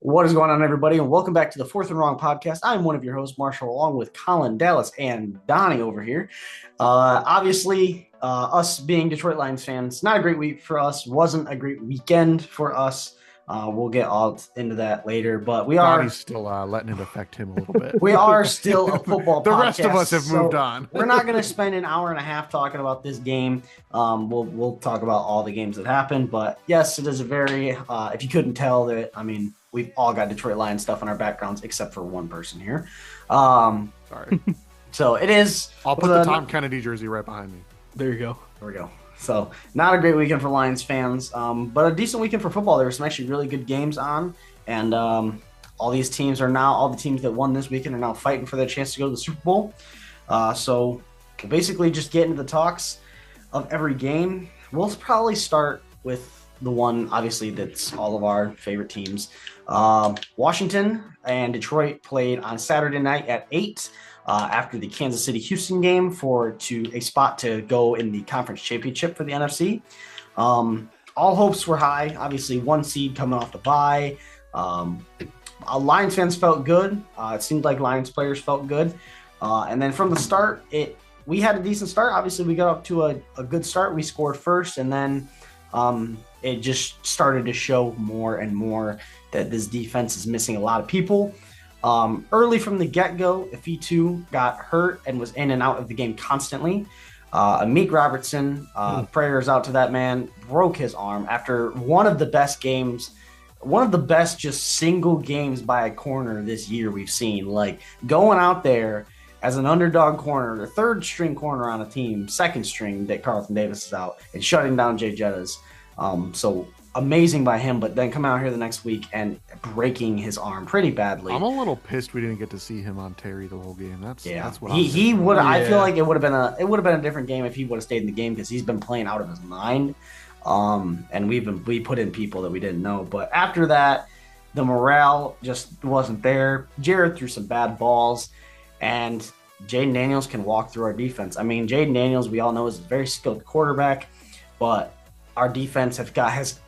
What is going on, everybody, and welcome back to the Fourth and Wrong podcast. I'm one of your hosts, Marshall, along with Colin, Dallas, and Donnie over here. Obviously, us being Detroit Lions fans, not a great week for us. Wasn't a great weekend for us. We'll get all into that later, but Donnie's still letting it affect him a little bit. we are still a football The podcast. rest of us have moved on. We're not going to spend an hour and a half talking about this game. We'll talk about all the games that happened, but yes, it is a very. If you couldn't tell that, we've all got Detroit Lions stuff in our backgrounds except for one person here. Sorry. So it is. I'll put the Tom Kennedy jersey right behind me. There you go. There we go. So not a great weekend for Lions fans, but a decent weekend for football. There were some actually really good games on, and all the teams that won this weekend are now fighting for their chance to go to the Super Bowl. So we'll basically just get into the talks of every game. We'll probably start with the one, obviously, that's all of our favorite teams. Washington and Detroit played on Saturday night at 8 after the Kansas City-Houston game for a spot to go in the conference championship for the NFC. All hopes were high. Obviously, one seed coming off the bye. Lions fans felt good. It seemed like Lions players felt good. And then from the start, we had a decent start. Obviously, we got up to a good start. We scored first, and then it just started to show more and more that this defense is missing a lot of people. Early from the get-go, Ifitu got hurt and was in and out of the game constantly. Amik Robertson, prayers out to that man, broke his arm after one of the best just single games by a corner this year we've seen. Like, going out there as an underdog corner, the third string corner on a team, second string that Carlton Davis is out, and shutting down Jay Jettas. So amazing by him, but then coming out here the next week and breaking his arm pretty badly. I'm a little pissed we didn't get to see him on Terry the whole game. That's what he would. Yeah. I feel like it would have been a different game if he would have stayed in the game, because he's been playing out of his mind. And we put in people that we didn't know, but after that, the morale just wasn't there. Jared threw some bad balls, and Jaden Daniels can walk through our defense. Jaden Daniels, we all know, is a very skilled quarterback, but our defense has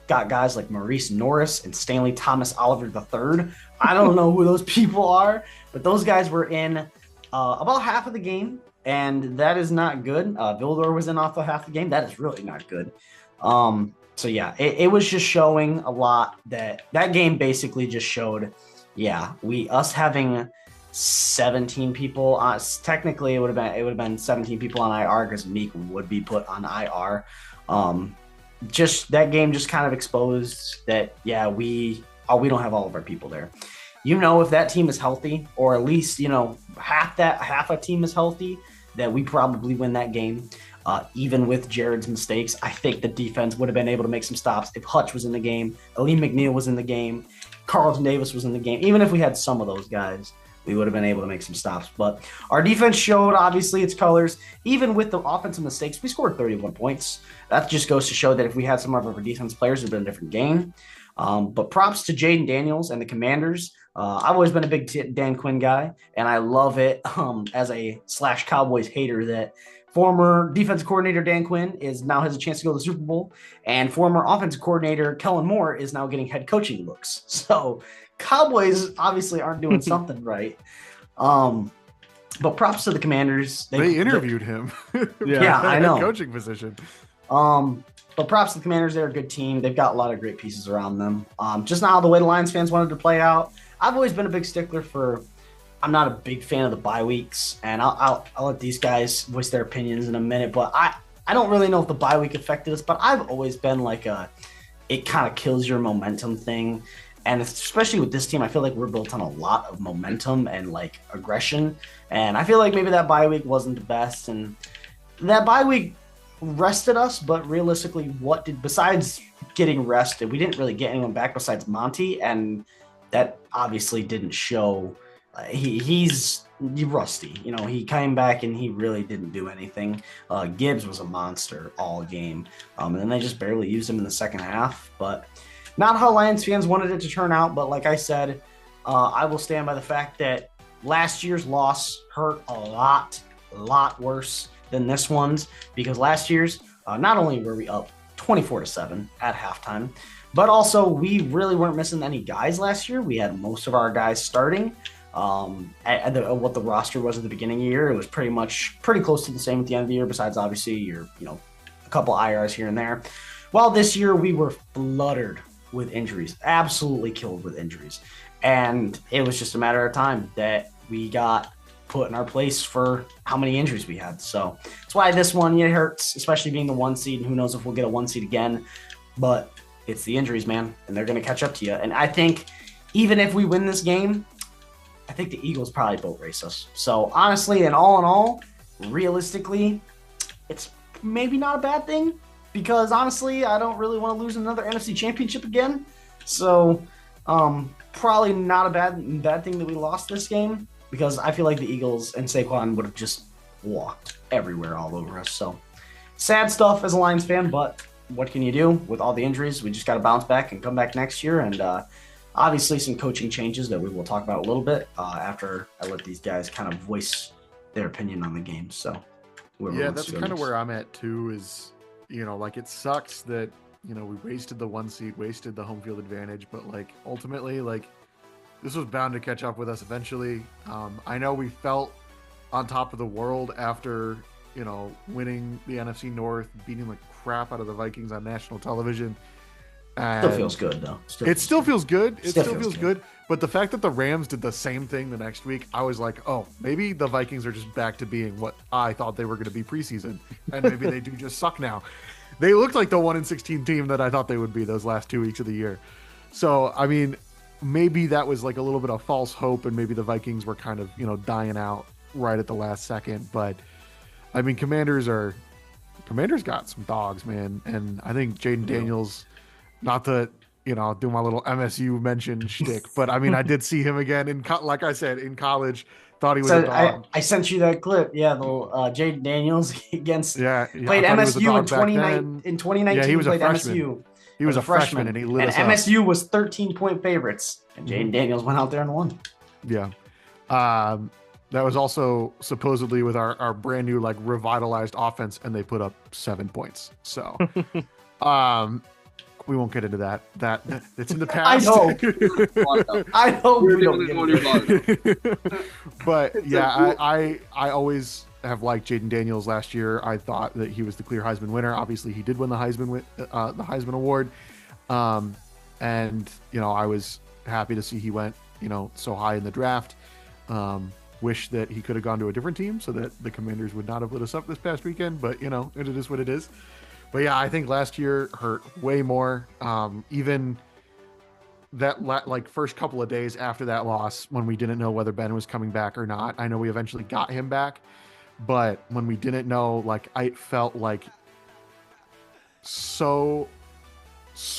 got guys like Maurice Norris and Stanley Thomas Oliver III. I don't know who those people are, but those guys were in about half of the game, and that is not good. Vildor was in off the half the game. That is really not good. So yeah, it was just showing a lot. That game basically just showed, us having 17 people on. Technically, it would have been 17 people on IR, because Meek would be put on IR. Just that game just kind of exposed that, we don't have all of our people there. If that team is healthy, or at least, half a team is healthy, that we probably win that game. Even with Jared's mistakes, I think the defense would have been able to make some stops if Hutch was in the game, Aleem McNeil was in the game, Carlton Davis was in the game. Even if we had some of those guys, we would have been able to make some stops. But our defense showed, obviously, its colors. Even with the offensive mistakes, we scored 31 points. That just goes to show that if we had some of our defense players, it would have been a different game. But props to Jaden Daniels and the Commanders. I've always been a big Dan Quinn guy, and I love it as a /Cowboys hater that former defensive coordinator Dan Quinn now has a chance to go to the Super Bowl, and former offensive coordinator Kellen Moore is now getting head coaching looks. So Cowboys obviously aren't doing something right. But props to the Commanders. They interviewed him. Yeah, I know. Coaching position. But props to the Commanders. They're a good team. They've got a lot of great pieces around them. Just not the way the Lions fans wanted to play out. I've always been a big stickler for. I'm not a big fan of the bye weeks, and I'll let these guys voice their opinions in a minute. But I don't really know if the bye week affected us, but I've always been like it kind of kills your momentum thing. And especially with this team, I feel like we're built on a lot of momentum and like aggression. And I feel like maybe that bye week wasn't the best. And that bye week rested us, but realistically, besides getting rested, we didn't really get anyone back besides Monty. And that obviously didn't show. He's rusty. He came back and he really didn't do anything. Gibbs was a monster all game. And then they just barely used him in the second half. But not how Lions fans wanted it to turn out, but like I said, I will stand by the fact that last year's loss hurt a lot worse than this one's, because last year's, not only were we up 24-7 at halftime, But also, we really weren't missing any guys last year. We had most of our guys starting. What the roster was at the beginning of the year, it was pretty close to the same at the end of the year. Besides, obviously, a couple IRs here and there. While this year we were fluttered with injuries, absolutely killed with injuries, and it was just a matter of time that we got put in our place for how many injuries we had. So that's why this one it hurts, especially being the 1 seed. Who knows if we'll get a 1 seed again? But it's the injuries, man, and they're going to catch up to you. And I think even if we win this game, I think the Eagles probably boat race us. So honestly, and all in all, realistically, it's maybe not a bad thing because honestly, I don't really want to lose another NFC Championship again. So probably not a bad thing that we lost this game because I feel like the Eagles and Saquon would have just walked everywhere all over us. So sad stuff as a Lions fan, but what can you do with all the injuries? We just got to bounce back and come back next year. And obviously some coaching changes that we will talk about a little bit after I let these guys kind of voice their opinion on the game. So yeah, that's kind of where I'm at too is, like it sucks that, we wasted the 1 seed, wasted the home field advantage, but like ultimately, like this was bound to catch up with us eventually. I know we felt on top of the world after, winning the NFC North, beating the crap out of the Vikings on national television. And still feels good though. It still feels good. It still feels good. But the fact that the Rams did the same thing the next week, I was like, oh, maybe the Vikings are just back to being what I thought they were going to be preseason. And maybe they do just suck now. They looked like the 1-16 team that I thought they would be those last 2 weeks of the year. So, I mean, maybe that was like a little bit of false hope and maybe the Vikings were kind of, dying out right at the last second. But, I mean, Commanders got some dogs, man. And I think Jaden Daniels, not to, do my little MSU mention shtick, but I mean, I did see him again like I said, in college. Thought he was a dog. I sent you that clip. Yeah, the Jaden Daniels against played MSU in 2019. Yeah, he was a freshman. MSU. He was a freshman, and he lit us up. MSU was 13-point favorites, and Jaden Daniels went out there and won. Yeah. That was also supposedly with our brand new, like, revitalized offense, and they put up 7 points. So, we won't get into that. It's in the past. I hope we don't. But yeah, I always have liked Jaden Daniels. Last year, I thought that he was the clear Heisman winner. Obviously, he did win the Heisman Award. And I was happy to see he went so high in the draft. Wish that he could have gone to a different team so that the Commanders would not have lit us up this past weekend. But it is what it is. But yeah, I think last year hurt way more. Even that first couple of days after that loss, when we didn't know whether Ben was coming back or not. I know we eventually got him back, but when we didn't know, like, I felt like so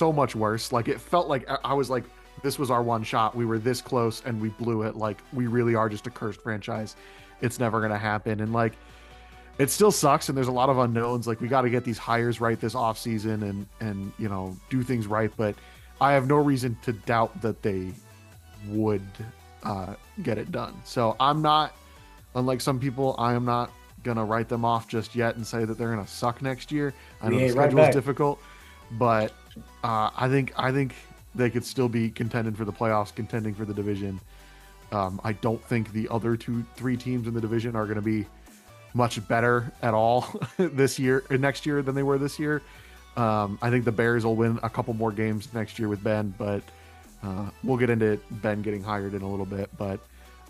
much worse. Like it felt like I was like, this was our one shot. We were this close and we blew it. Like we really are just a cursed franchise. It's never gonna happen. And like, it still sucks, and there's a lot of unknowns. Like, we got to get these hires right this offseason and do things right. But I have no reason to doubt that they would get it done. So I'm not, unlike some people, I am not going to write them off just yet and say that they're going to suck next year. I know the schedule is difficult, but I think they could still be contending for the playoffs, contending for the division. I don't think the other 2-3 teams in the division are going to be much better at all next year than they were this year. I think the Bears will win a couple more games next year with Ben, but we'll get into Ben getting hired in a little bit. But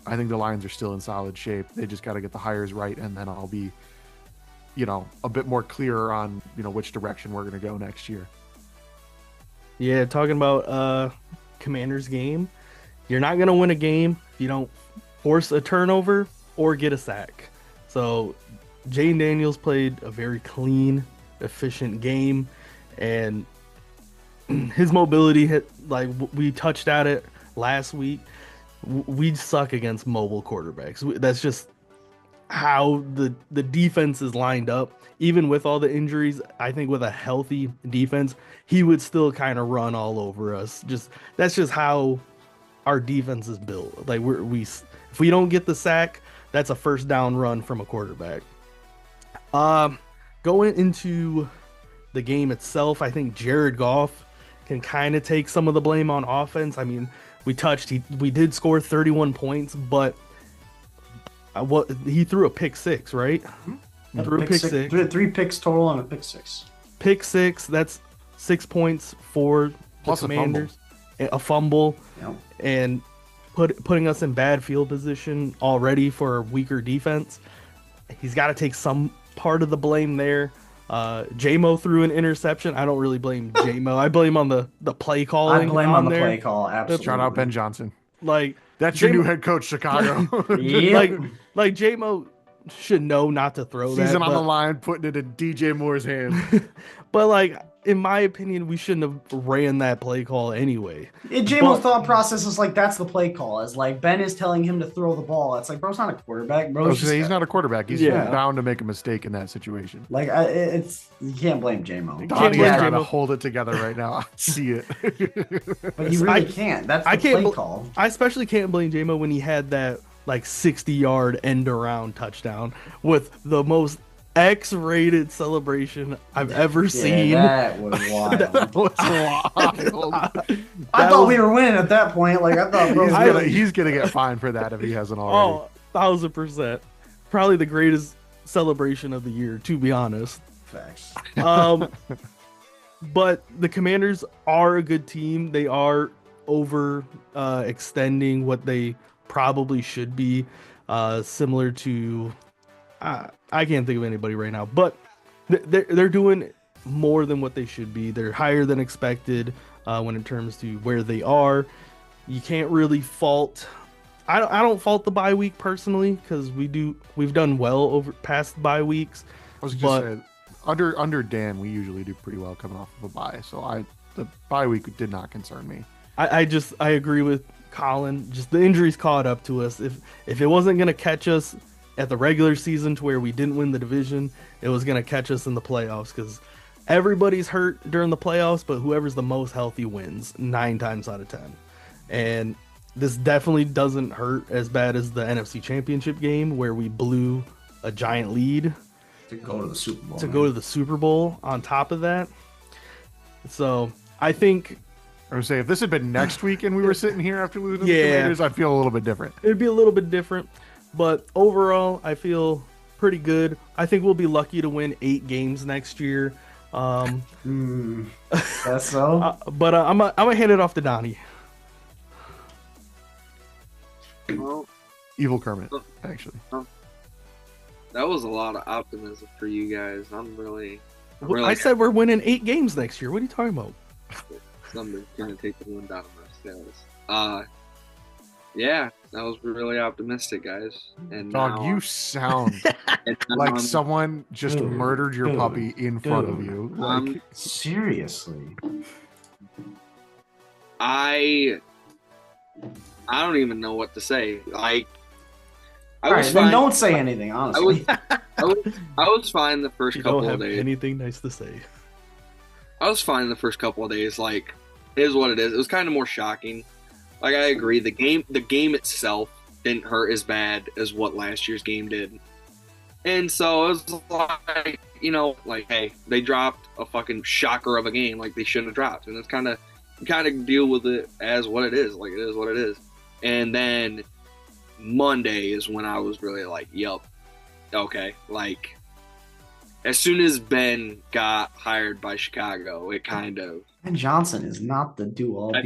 I think the Lions are still in solid shape. They just got to get the hires right, and then I'll be, a bit more clear on, which direction we're going to go next year. Yeah, talking about Commanders game, you're not going to win a game if you don't force a turnover or get a sack. So Jaden Daniels played a very clean, efficient game, and his mobility like we touched at it last week. We suck against mobile quarterbacks. That's just how the defense is lined up. Even with all the injuries, I think with a healthy defense, he would still kind of run all over us. That's just how our defense is built. Like if we don't get the sack, that's a first down run from a quarterback. Going into the game itself, I think Jared Goff can kind of take some of the blame on offense. I mean, we did score 31 points, but he threw a pick six, right? Threw a pick six. 3 picks total and a pick six. Pick six, that's 6 points for Plus the Commanders. A fumble. Yep. And putting us in bad field position already for a weaker defense. He's got to take some part of the blame there. J-Mo threw an interception. I don't really blame J-Mo. I blame on the play calling. I blame on the play call. Absolutely. Shout out Ben Johnson. Like that's your new head coach, Chicago. Yep. like J-Mo should know not to throw that. Season on the line, putting it in DJ Moore's hands. But like, in my opinion, we shouldn't have ran that play call anyway. J-Mo's thought process is like, that's the play call. Is like Ben is telling him to throw the ball. It's like, bro's not a quarterback. He's not a quarterback. He's bound to make a mistake in that situation. Like, it's you can't blame J-Mo. Donnie's trying to hold it together right now. I see it. But he really can't. That's the play call. I especially can't blame J-Mo when he had that like 60-yard end around touchdown with the most X-rated celebration I've ever seen. That was wild. That was wild. I thought we were winning at that point. Like, I thought he's gonna get fined for that if he hasn't already. Oh, 1000%. Probably the greatest celebration of the year, to be honest. Facts. But the Commanders are a good team. They are extending what they probably should be, similar to I can't think of anybody right now, but they're doing more than what they should be. They're higher than expected when in terms to where they are. You can't really fault. I don't fault the bye week personally, because we've done well over past bye weeks. I was just saying, under Dan, we usually do pretty well coming off of a bye, so the bye week did not concern me. I agree with Colin. Just the injuries caught up to us. If it wasn't gonna catch us at the regular season to where we didn't win the division, it was gonna catch us in the playoffs, because everybody's hurt during the playoffs, but whoever's the most healthy wins 9 times out of 10. And this definitely doesn't hurt as bad as the NFC Championship game where we blew a giant lead to go to the Super Bowl. Go to the Super Bowl on top of that. So I think I would say if this had been next week and we were sitting here after losing the Commanders, I'd feel a little bit different. It'd be a little bit different, but overall, I feel pretty good. I think we'll be lucky to win 8 games next year. That's so. But I'm gonna hand it off to Donnie. Well, Evil Kermit, actually. That was a lot of optimism for you guys. I said we're winning 8 games next year. What are you talking about? Somebody's trying to take the wind out of my sails. Yeah, that was really optimistic, guys. And Dog, you sound like someone just murdered your puppy in front of you. Like, seriously. I don't even know what to say. I was fine. Then don't say anything, honestly. I was fine the first couple don't of have days. Anything nice to say? I was fine the first couple of days. Like, it is what it is. It was kind of more shocking. Like, I agree. The game itself didn't hurt as bad as what last year's game did. And so it was like, hey, they dropped a fucking shocker of a game like they shouldn't have dropped. And it's kind of deal with it as what it is. Like, it is what it is. And then Monday is when I was really like, yup, okay. Like, as soon as Ben got hired by Chicago, it kind of... Ben Johnson is not the do-all I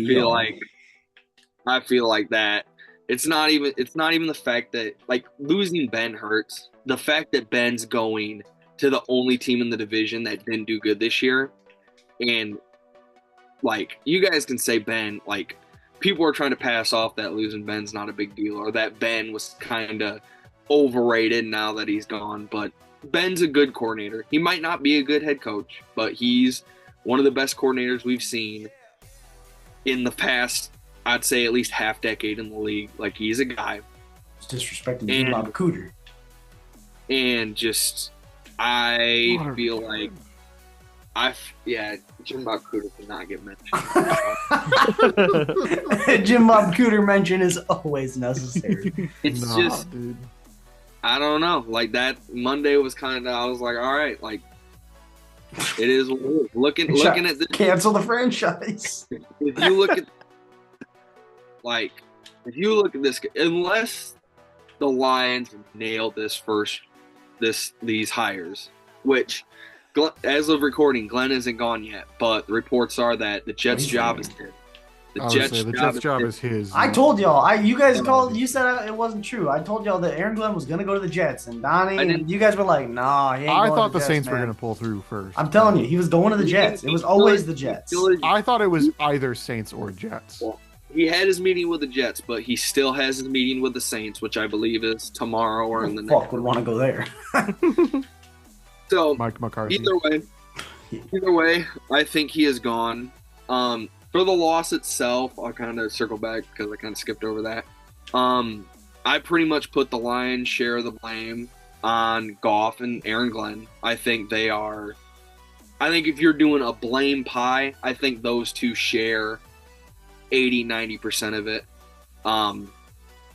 feel like that. It's not even the fact that, like, losing Ben hurts. The fact that Ben's going to the only team in the division that didn't do good this year, and, like, you guys can say Ben, like, people are trying to pass off that losing Ben's not a big deal, or that Ben was kind of overrated now that he's gone, but Ben's a good coordinator. He might not be a good head coach, but he's one of the best coordinators we've seen in the past, I'd say at least half decade in the league. Like, he's a guy. It's disrespecting Jim Bob Cooter. And just, I feel like, Jim Bob Cooter did not get mentioned. Jim Bob Cooter mention is always necessary. It's just, dude. I don't know. Like, that Monday was kind of, I was like, all right, like, It is what it is. Looking at this, Cancel the franchise. if you look at if you look at this, unless the Lions nail these hires, which as of recording, Glenn isn't gone yet, but the reports are that the Jets' job is dead. The Jets' job is his. I told y'all. You guys called. You said it wasn't true. I told y'all that Aaron Glenn was gonna go to the Jets, and Donnie and you guys were like, "Nah, he ain't I going thought to the Jets, Saints man. were gonna pull through first. I'm telling you, he was going to the Jets. It was always the Jets. I thought it was either Saints or Jets. Well, he had his meeting with the Jets, but he still has his meeting with the Saints, which I believe is tomorrow or in the next. Fuck would want to go there. So Mike McCarthy. Either way, I think he is gone. For the loss itself, I'll kind of circle back because I kind of skipped over that. I pretty much put the lion's share of the blame on Goff and Aaron Glenn. I think if you're doing a blame pie, I think those two share 80-90% of it.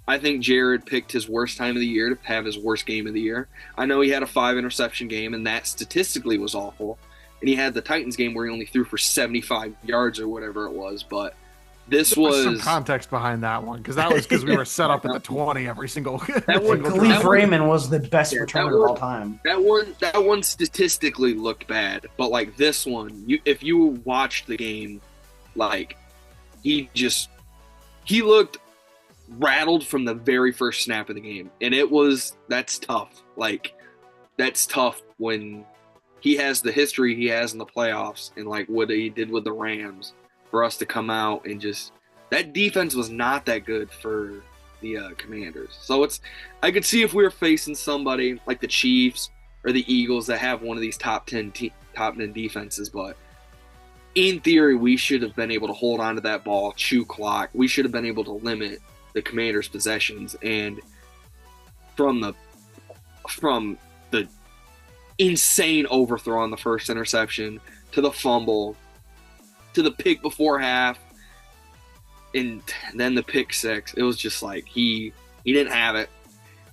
I think Jared picked his worst time of the year to have his worst game of the year. I know he had a 5-interception game, and that statistically was awful. And he had the Titans game where he only threw for 75 yards or whatever it was. But there was some context behind that one because we were set up at the 20 every single. Khalif Raymond was the best returner of all time. That one statistically looked bad, but like this one, if you watched the game, like he looked rattled from the very first snap of the game, and that's tough. Like that's tough when he has the history he has in the playoffs and like what he did with the Rams for us to come out and just that defense was not that good for the Commanders. So I could see if we were facing somebody like the Chiefs or the Eagles that have one of these top 10 defenses, but in theory we should have been able to hold on to that ball, chew clock. We should have been able to limit the Commanders' possessions, and from the insane overthrow on the first interception to the fumble to the pick before half and then the pick six, it was just like he didn't have it.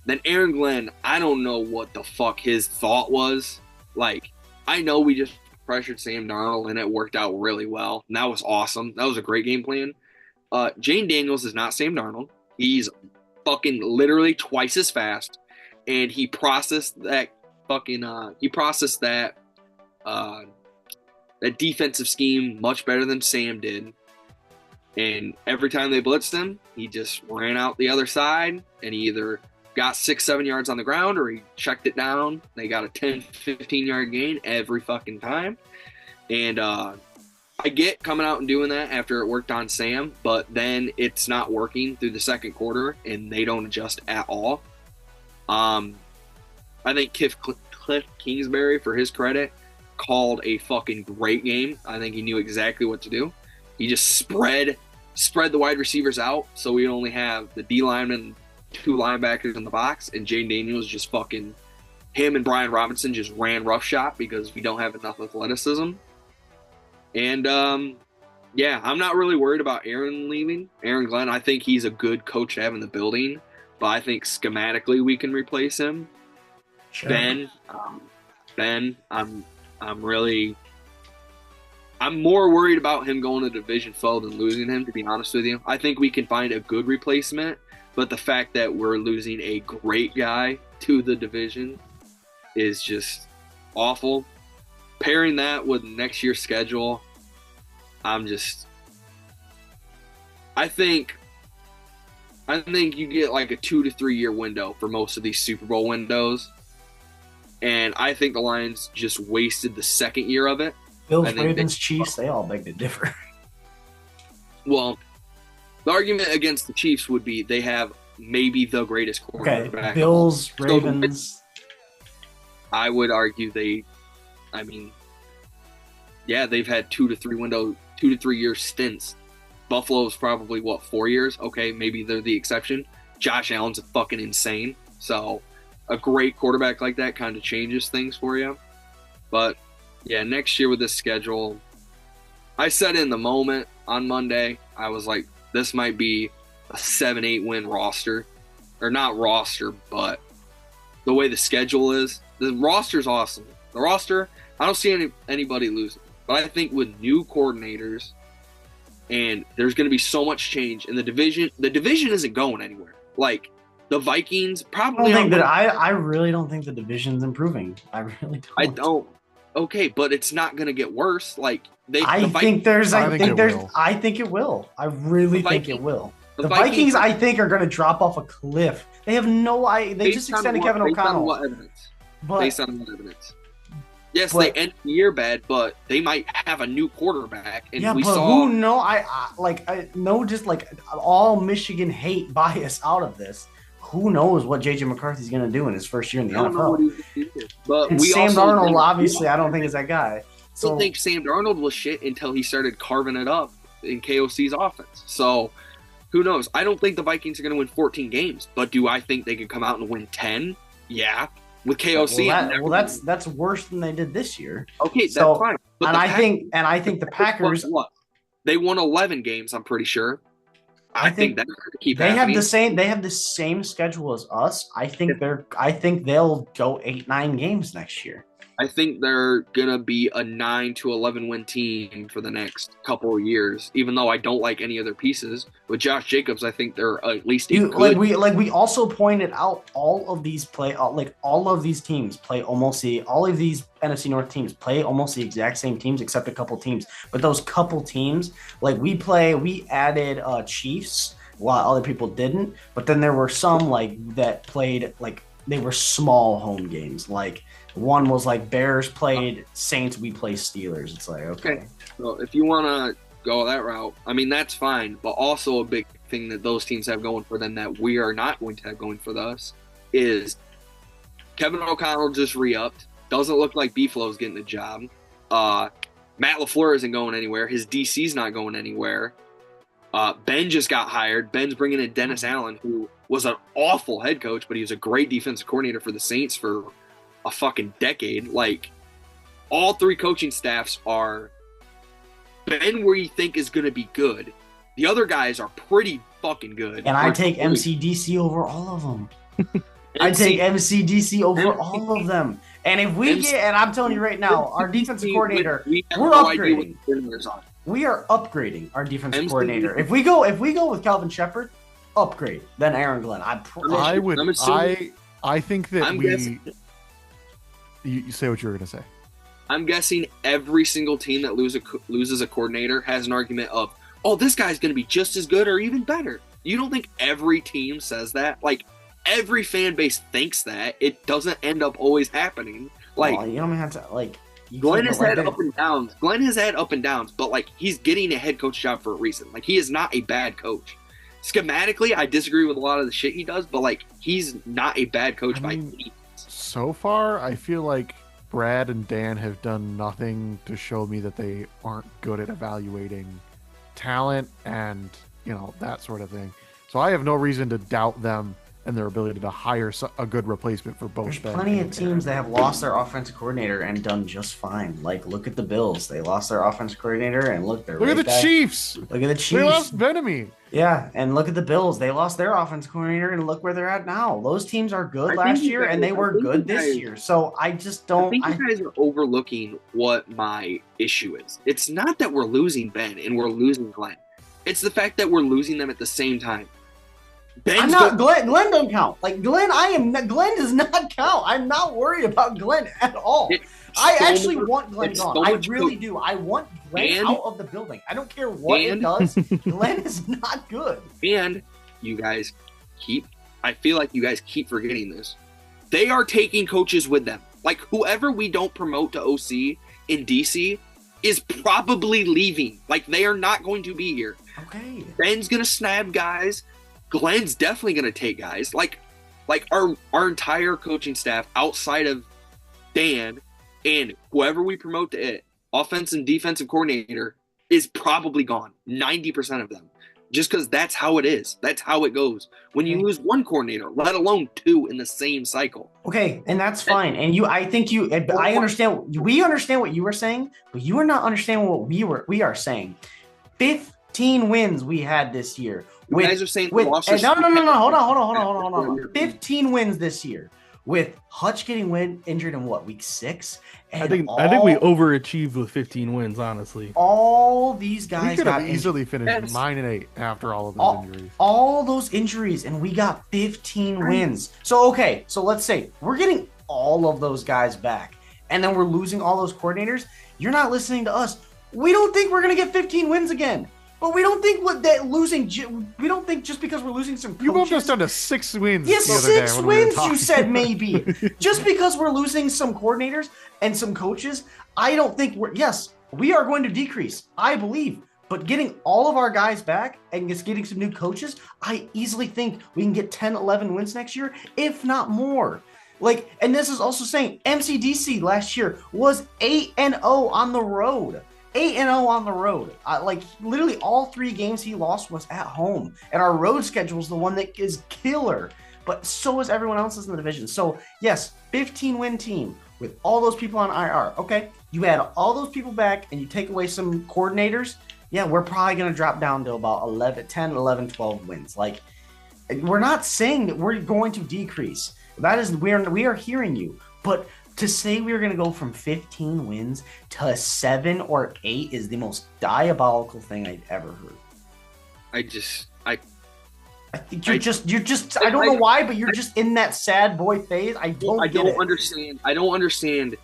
Then Aaron Glenn, I don't know what the fuck his thought was. Like, I know we just pressured Sam Darnold and it worked out really well, and that was awesome. That was a great game plan. Jane Daniels is not Sam Darnold. He's fucking literally twice as fast, and he processed that defensive scheme much better than Sam did. And every time they blitzed him, he just ran out the other side, and he either got 6-7 yards on the ground or he checked it down. They got a 10-15 yard gain every fucking time. And I get coming out and doing that after it worked on Sam, but then it's not working through the second quarter and they don't adjust at all. I think Cliff Kingsbury, for his credit, called a fucking great game. I think he knew exactly what to do. He just spread the wide receivers out, so we only have the D lineman, 2 linebackers in the box, and Jane Daniels just fucking him and Brian Robinson just ran roughshod because we don't have enough athleticism. And yeah, I'm not really worried about Aaron leaving. Aaron Glenn, I think he's a good coach to have in the building, but I think schematically we can replace him. Sure. Ben, I'm more worried about him going to division foe than losing him, to be honest with you. I think we can find a good replacement, but the fact that we're losing a great guy to the division is just awful. Pairing that with next year's schedule, I think you get like a 2 to 3 year window for most of these Super Bowl windows. And I think the Lions just wasted the second year of it. Bills, Ravens, Chiefs, they all beg to differ. Well, the argument against the Chiefs would be they have maybe the greatest quarterback. Okay, Bills, Ravens. I would argue they've had 2 to 3 year stints. Buffalo's probably 4 years? Okay, maybe they're the exception. Josh Allen's fucking insane. So a great quarterback like that kind of changes things for you. But yeah, next year with this schedule, I said in the moment on Monday, I was like, this might be a 7-8 win roster. Or not roster, but the way the schedule is. The roster's awesome. The roster I don't see anybody losing. But I think with new coordinators, and there's going to be so much change in the division. The division isn't going anywhere. Like the Vikings probably. I really don't think the division's improving. I really don't. I don't. Okay, but it's not going to get worse. Like I think it will. I really think it will. The Vikings, I think, are going to drop off a cliff. They have no idea. They just extended Kevin O'Connell. Based on what evidence? Yes, they end the year bad, but they might have a new quarterback. And who know? I know just like all Michigan hate bias out of this. Who knows what JJ McCarthy's going to do in his first year in the NFL? But Sam Darnold, obviously, I don't think is that guy. So I think Sam Darnold was shit until he started carving it up in KOC's offense. So who knows? I don't think the Vikings are going to win 14 games, but do I think they could come out and win 10? Yeah. With KOC, that's worse than they did this year. Okay, that's fine. But I think the Packers, they won 11 games. I'm pretty sure. I think that's going to keep happening. They have the same schedule as us. I think they'll go 8-9 games next year. I think they're gonna be a 9 to 11 win team for the next couple of years. Even though I don't like any other pieces with Josh Jacobs, I think they're at least good. We also pointed out all of these teams play almost all of these NFC North teams play almost the exact same teams except a couple teams. But those couple teams, we added Chiefs while other people didn't. But then there were some that played they were small home games one was Bears played Saints, we play Steelers. It's okay. So if you want to go that route, I mean, that's fine. But also a big thing that those teams have going for them that we are not going to have going for us is Kevin O'Connell just re-upped. Doesn't look like B-Flow's getting the job. Matt LaFleur isn't going anywhere. His DC's not going anywhere. Ben just got hired. Ben's bringing in Dennis Allen, who was an awful head coach, but he was a great defensive coordinator for the Saints for a fucking decade. All three coaching staffs are Ben where you think is going to be good. The other guys are pretty fucking good. And I take MCDC over all of them. I take MCDC over all of them. And if we and I'm telling you right now, our defensive coordinator, we're upgrading. We are upgrading our defensive coordinator. If we go with Calvin Shepard, upgrade. Then Aaron Glenn. I think that You say what you were going to say. I'm guessing every single team that loses a coordinator has an argument of, oh, this guy's going to be just as good or even better. You don't think every team says that? Every fan base thinks that. It doesn't end up always happening. You don't have to, Glenn has had up and downs. Glenn has had up and downs, but, he's getting a head coach job for a reason. He is not a bad coach. Schematically, I disagree with a lot of the shit he does, but, he's not a bad coach by any means. So far, I feel like Brad and Dan have done nothing to show me that they aren't good at evaluating talent and, that sort of thing. So I have no reason to doubt them and their ability to hire a good replacement for both. There's plenty of teams that have lost their offensive coordinator and done just fine. Look at the Bills. They lost their offensive coordinator and look at the Chiefs. Look at the Chiefs. They lost Benemy. Yeah, and look at the Bills. They lost their offensive coordinator and look where they're at now. Those teams are good last year and they were good this year. So I just don't. I think you guys are overlooking what my issue is. It's not that we're losing Ben and we're losing Glenn. It's the fact that we're losing them at the same time. Glenn doesn't count. Glenn does not count. I'm not worried about Glenn at all. I actually want Glenn gone. I really do. I want Glenn out of the building. I don't care what it does. Glenn is not good. And you guys I feel like you guys keep forgetting this. They are taking coaches with them. Whoever we don't promote to OC in DC is probably leaving. They are not going to be here. Okay. Ben's going to snab guys. Glenn's definitely going to take guys. Our entire coaching staff outside of Dan and whoever we promote to it, offense and defensive coordinator, is probably gone. 90% of them. Just because that's how it is. That's how it goes. When you lose one coordinator, let alone two in the same cycle. Okay, and that's fine. And I understand. We understand what you were saying, but you are not understanding what we are saying. 15 wins we had this year. You guys are saying no. Hold on. 15 wins this year with Hutch getting injured in what, week 6? And I think we overachieved with 15 wins, honestly. All these We guys could got have easily injured. finished 9-8 after all of those injuries. All those injuries, and we got 15 wins. So, okay, so let's say we're getting all of those guys back, and then we're losing all those coordinators. You're not listening to us. We don't think we're going to get 15 wins again. But we don't think we don't think just because we're losing some coaches. You bumped us down to 6 wins. Yes, the other day 6 when wins, we were you said maybe. Just because we're losing some coordinators and some coaches, I don't think we are going to decrease, I believe. But getting all of our guys back and just getting some new coaches, I easily think we can get 10, 11 wins next year, if not more. Like, and this is also saying MCDC last year was 8-0 on the road. 8-0 on the road. Like, literally all 3 games he lost was at home. And our road schedule is the one that is killer. But so is everyone else's in the division. So, yes, 15-win team with all those people on IR. Okay, you add all those people back and you take away some coordinators. Yeah, we're probably going to drop down to about 10, 11, 12 wins. Like, we're not saying that we're going to decrease. That is, we are hearing you. But to say we're going to go from 15 wins to 7 or 8 is the most diabolical thing I've ever heard. I think you're just I don't know why, but you're just in that sad boy phase. I don't understand. I don't understand.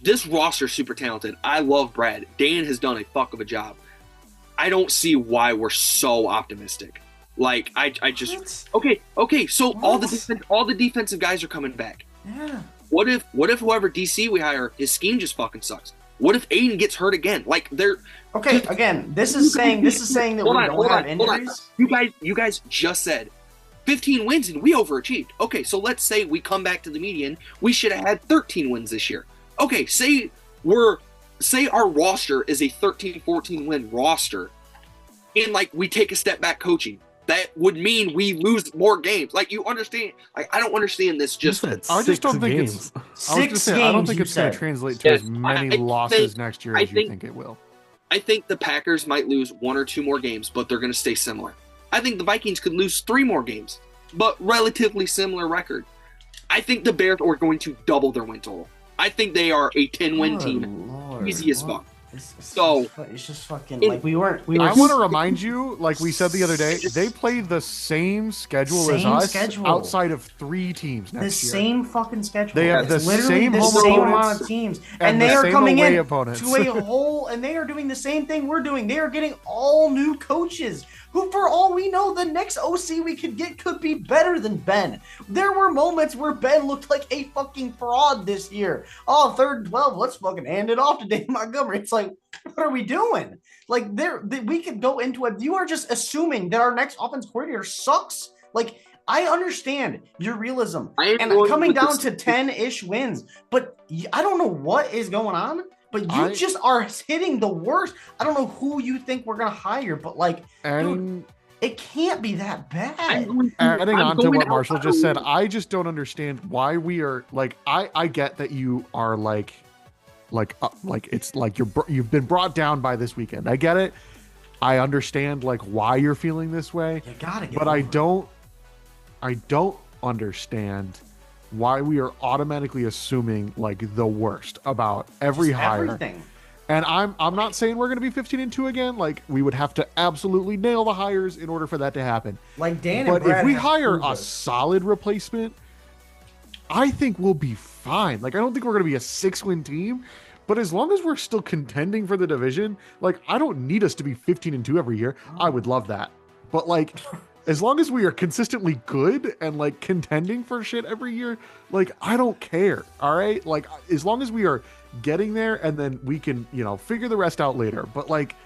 This roster's super talented. I love Brad. Dan has done a fuck of a job. I don't see why we're so optimistic. Like, I just okay. So what? all the defensive guys are coming back. Yeah. What if whoever DC we hire, his scheme just fucking sucks? What if Aiden gets hurt again? Like, they're okay. Again, this is saying that we don't have injuries. You guys just said 15 wins and we overachieved. Okay, so let's say we come back to the median. We should have had 13 wins this year. Okay, say our roster is a 13-14 win roster, and like we take a step back coaching. That would mean we lose more games. Like, you understand? Like, I don't understand this. I just don't think it's. I don't think it's going to translate to as many losses next year as you think it will. I think the Packers might lose 1 or 2 more games, but they're going to stay similar. I think the Vikings could lose 3 more games, but relatively similar record. I think the Bears are going to double their win total. I think they are a 10-win team. Lord, easy as fuck. It's just fucking like we were. I want to remind you, like we said the other day, they play the same schedule as us outside of 3 teams next year. The same fucking schedule. They have the same amount of teams, and they are coming in opponents. to a whole, and they are doing the same thing we're doing. They are getting all new coaches. Who, for all we know, the next OC we could get could be better than Ben. There were moments where Ben looked like a fucking fraud this year. Oh, 3rd and 12, let's fucking hand it off to Dave Montgomery. It's like, what are we doing? Like, we could go into it. You are just assuming that our next offense coordinator sucks. Like, I understand your realism and coming down to 10-ish wins, but I don't know what is going on. But you just are hitting the worst. I don't know who you think we're going to hire, but like, dude, it can't be that bad. Adding on to what Marshall just said, I just don't understand why we are like, I get that you are like it's like you've been brought down by this weekend. I get it. I understand like why you're feeling this way. You gotta get but I don't understand why we are automatically assuming like the worst about every hire. Everything. And I'm not saying we're going to be 15-2 again. Like, we would have to absolutely nail the hires in order for that to happen. Like Dan but and Brad if we hire a solid replacement, I think we'll be fine. Like, I don't think we're going to be a 6-win team, but as long as we're still contending for the division, like, I don't need us to be 15-2 every year. I would love that. But like, as long as we are consistently good and like contending for shit every year, like, I don't care. All right. Like, as long as we are getting there, and then we can, figure the rest out later. But like,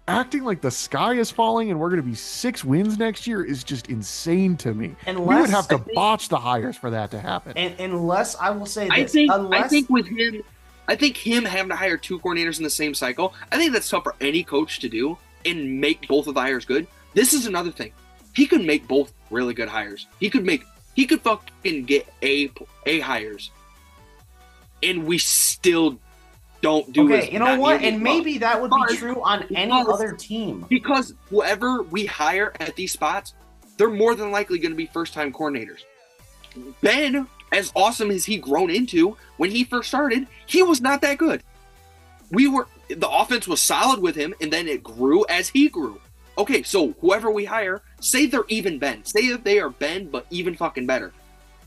acting like the sky is falling and we're going to be 6 wins next year is just insane to me. We would have to botch the hires for that to happen. Unless I will say this, I think with him, him having to hire 2 coordinators in the same cycle, I think that's tough for any coach to do and make both of the hires good. This is another thing. He could make both really good hires. He could fucking get A hires, and we still don't do it. Okay, you know what? And maybe that would be true on any other team. Because whoever we hire at these spots, they're more than likely going to be first-time coordinators. Ben as awesome as he grown into, when he first started, he was not that good. The offense was solid with him, and then it grew as he grew. Okay, so whoever we hire, say they're even Ben. Say that they are Ben, but even fucking better.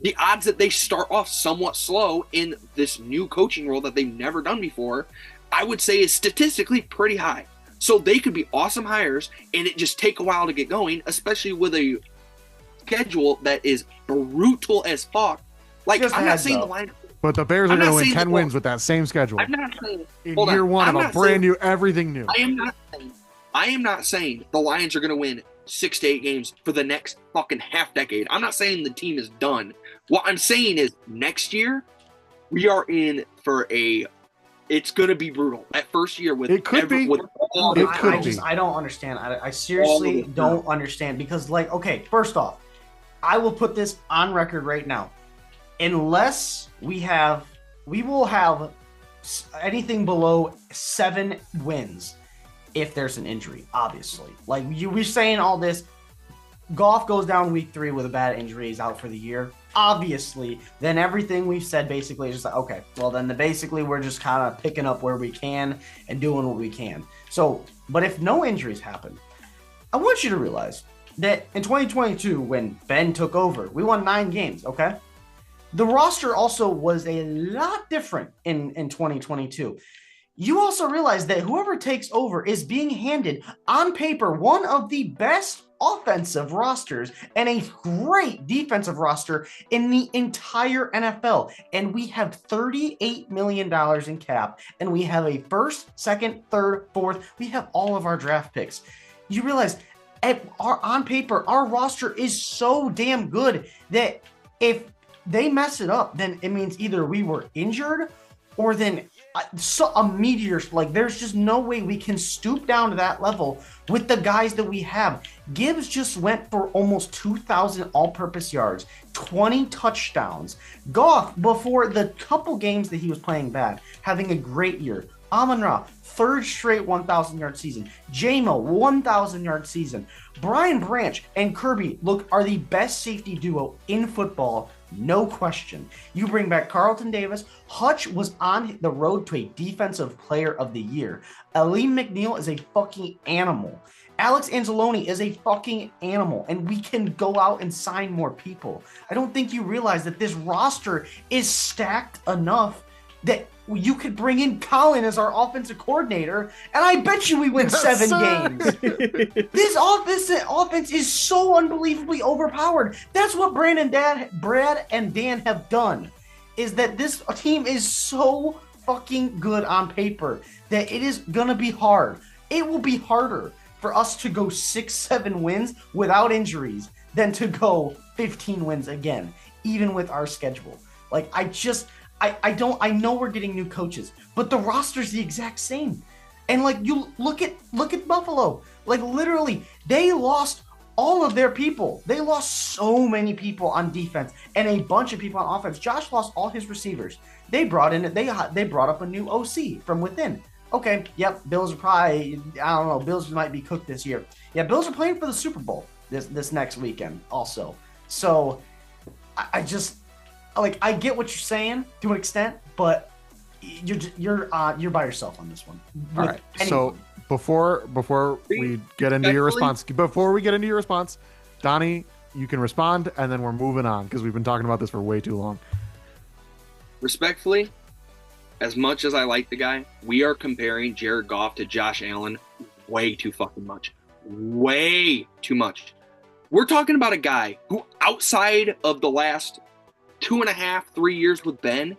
The odds that they start off somewhat slow in this new coaching role that they've never done before, I would say is statistically pretty high. So they could be awesome hires, and it just take a while to get going, especially with a schedule that is brutal as fuck. Like, I'm not saying the Lions... But the Bears are going to win 10 wins with that same schedule. I'm not saying... In year one of a brand new, everything new. I am not saying the Lions are going to win 6 to 8 games for the next fucking half decade. I'm not saying the team is done. What I'm saying is next year, we are in for it's going to be brutal. That first year with... It could be. I don't understand. I seriously don't understand because, like, okay, first off, I will put this on record right now. Unless we will have anything below 7 wins if there's an injury, obviously. Like, we're saying all this, Goff goes down week 3 with a bad injury, he's out for the year. Obviously, then everything we've said basically is just like, okay, well then basically we're just kind of picking up where we can and doing what we can. So, but if no injuries happen, I want you to realize that in 2022, when Ben took over, we won 9 games, okay? The roster also was a lot different in 2022. You also realize that whoever takes over is being handed, on paper, one of the best offensive rosters and a great defensive roster in the entire NFL. And we have $38 million in cap, and we have a first, second, third, fourth. We have all of our draft picks. You realize on paper, our roster is so damn good that if they mess it up, then it means either we were injured or then a meteor. Like, there's just no way we can stoop down to that level with the guys that we have. Gibbs just went for almost 2,000 all-purpose yards, 20 touchdowns. Goff, before the couple games that he was playing bad, having a great year. Amon-Ra, 3rd straight 1,000-yard season. J-Mo, 1,000-yard season. Brian Branch and Kirby are the best safety duo in football, no question. You bring back Carlton Davis. Hutch was on the road to a defensive player of the year. Aleem McNeil is a fucking animal. Alex Anzalone is a fucking animal, and we can go out and sign more people. I don't think you realize that this roster is stacked enough that you could bring in Colin as our offensive coordinator, and I bet you we win 7 games. This offense is so unbelievably overpowered. That's what Brad and Dan have done, is that this team is so fucking good on paper that it is going to be hard. It will be harder for us to go 6-7 wins without injuries than to go 15 wins again, even with our schedule. Like, I know we're getting new coaches, but the roster's the exact same. And like, you look at Buffalo, like literally they lost all of their people. They lost so many people on defense and a bunch of people on offense. Josh lost all his receivers. They brought up a new OC from within. Okay, yep, Bills are probably, I don't know, Bills might be cooked this year. Yeah, Bills are playing for the Super Bowl this next weekend also. So I just, like, I get what you're saying to an extent, but you're by yourself on this one. All right. So before we get into your response, Donnie, you can respond, and then we're moving on because we've been talking about this for way too long. Respectfully, as much as I like the guy, we are comparing Jared Goff to Josh Allen way too fucking much. Way too much. We're talking about a guy who, outside of the last 2.5, 3 years with Ben,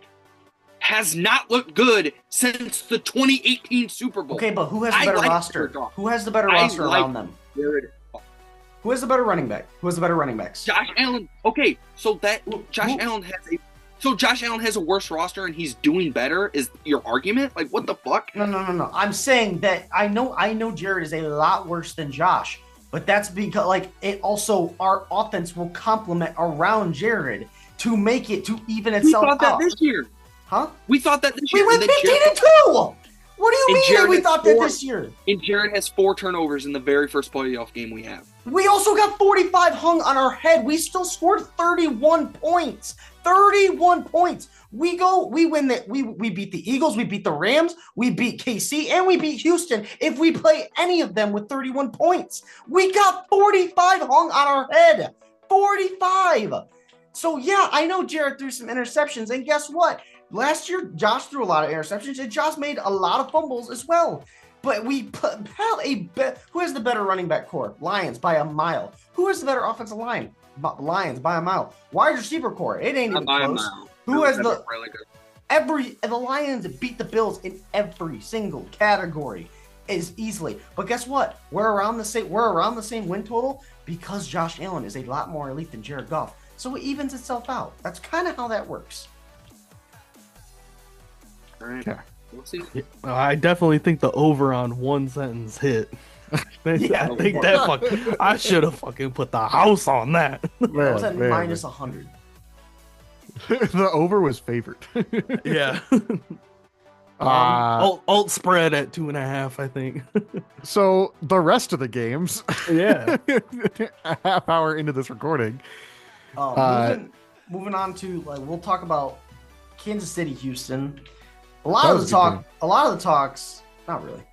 has not looked good since the 2018 Super Bowl. Okay, but who has the better roster? Who has the better roster around them? Who has the better running back? Who has the better running backs? Josh Allen. Okay, so Josh Allen has a worse roster and he's doing better is your argument? Like, what the fuck? No. I'm saying that I know Jared is a lot worse than Josh, but that's because, like, it also, our offense will complement around Jared to make it, to even itself out. We thought that this year. Huh? We thought that this year. We went 15-2! What do you mean we thought that this year? And Jared has 4 turnovers in the very first playoff game we have. We also got 45 hung on our head. We still scored 31 points. 31 points. We win that. We beat the Eagles, we beat the Rams, we beat KC, and we beat Houston. If we play any of them with 31 points, we got 45 hung on our head. 45. So yeah, I know Jared threw some interceptions, and guess what? Last year, Josh threw a lot of interceptions, and Josh made a lot of fumbles as well. But we put who has the better running back core? Lions by a mile. Who has the better offensive line? Lions by a mile. Wide receiver core, it ain't even close. Who has the really good? The Lions beat the Bills in every single category as easily. But guess what? We're around the same win total because Josh Allen is a lot more elite than Jared Goff. So it evens itself out. That's kind of how that works. All right. Yeah. We'll see. I definitely think the over on one sentence hit. Yeah, I think I should have fucking put the house on that. That was at minus 100. The over was favored. Yeah. Alt spread at 2.5, I think. So the rest of the games. Yeah. A half hour into this recording. Moving on to we'll talk about Kansas City, Houston. A lot of the talks, not really,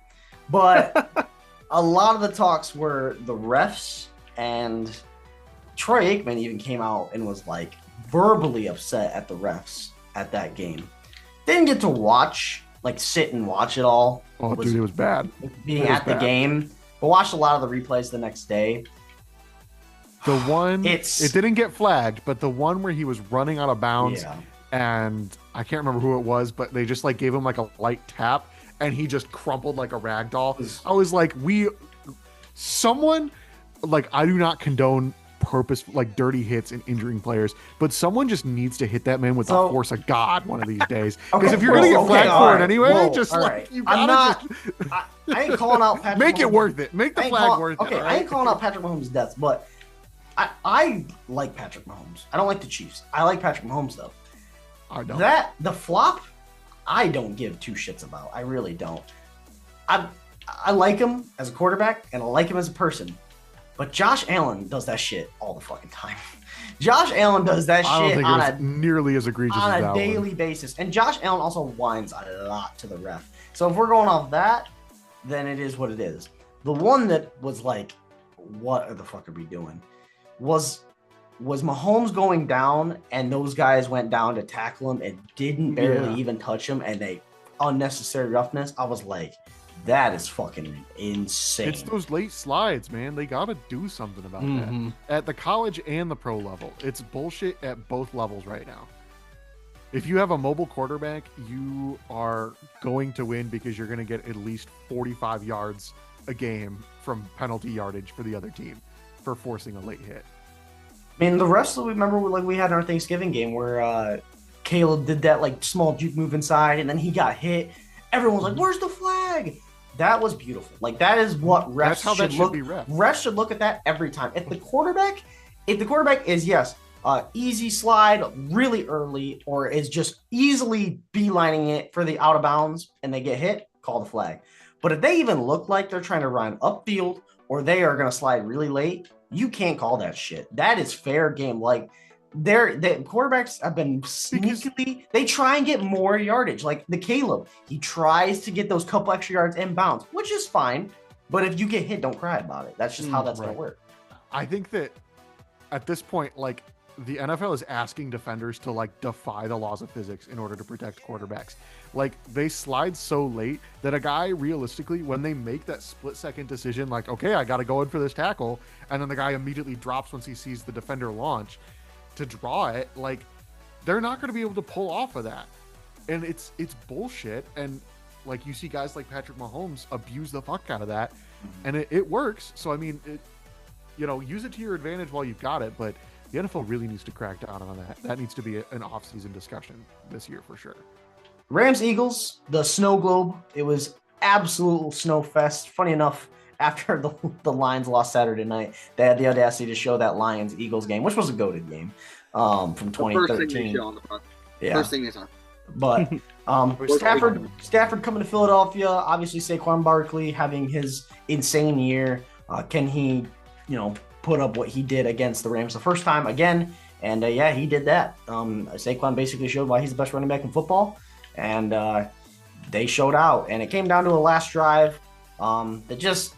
but a lot of the talks were the refs, and Troy Aikman even came out and was like verbally upset at the refs at that game. Didn't get to sit and watch it all. Oh, dude, it was bad. Being at the game, but watched a lot of the replays the next day. The one, it didn't get flagged, but the one where he was running out of bounds. Yeah. And I can't remember who it was, but they just gave him a light tap, and he just crumpled like a rag doll. I was like, I do not condone dirty hits and injuring players, but someone just needs to hit that man with the force of God one of these days. Because if you're gonna get flagged for it anyway, you gotta I ain't calling out Patrick make Mahomes. It worth it. Make the flag worth it. Okay, I ain't calling out Patrick Mahomes' death, but I like Patrick Mahomes. I don't like the Chiefs. I like Patrick Mahomes though. The flop, I don't give two shits about. I really don't. I like him as a quarterback, and I like him as a person. But Josh Allen does that shit all the fucking time. Josh Allen does that shit nearly as egregious on a daily basis. And Josh Allen also whines a lot to the ref. So if we're going off that, then it is what it is. The one that was like, what the fuck are we doing? Was Mahomes going down, and those guys went down to tackle him and didn't barely even touch him, and they unnecessary roughness. I was like, that is fucking insane. It's those late slides, man. They gotta do something about that at the college and the pro level. It's bullshit at both levels right now. If you have a mobile quarterback, you are going to win because you're going to get at least 45 yards a game from penalty yardage for the other team for forcing a late hit. I mean, the rest of remember we had our Thanksgiving game where Caleb did that small juke move inside, and then he got hit. Everyone's like, "Where's the flag?" That was beautiful. That is what refs should look. Refs should look at that every time. If the quarterback is easy slide really early, or is just easily beelining it for the out of bounds, and they get hit, call the flag. But if they even look like they're trying to run upfield, or they are going to slide really late, you can't call that shit. That is fair game. The quarterbacks have been sneakily, they try and get more yardage. Like the Caleb, he tries to get those couple extra yards inbounds, which is fine. But if you get hit, don't cry about it. That's just how that's going to work. I think that at this point, the NFL is asking defenders to defy the laws of physics in order to protect quarterbacks. They slide so late that a guy realistically, when they make that split-second decision, okay, I got to go in for this tackle, and then the guy immediately drops once he sees the defender launch to draw it, they're not going to be able to pull off of that. And it's bullshit. And you see guys like Patrick Mahomes abuse the fuck out of that, and it works. So I mean, use it to your advantage while you've got it, but the NFL really needs to crack down on that. That needs to be an off-season discussion this year for sure. Rams Eagles, the snow globe. It was absolute snow fest. Funny enough, after the Lions lost Saturday night, they had the audacity to show that Lions Eagles game, which was a goated game from 2013. First thing they show on the front. Yeah. First thing they saw. But Stafford coming to Philadelphia. Obviously, Saquon Barkley having his insane year. Can he put up what he did against the Rams the first time again. And yeah, he did that. Saquon basically showed why he's the best running back in football, and they showed out. And it came down to a last drive that just,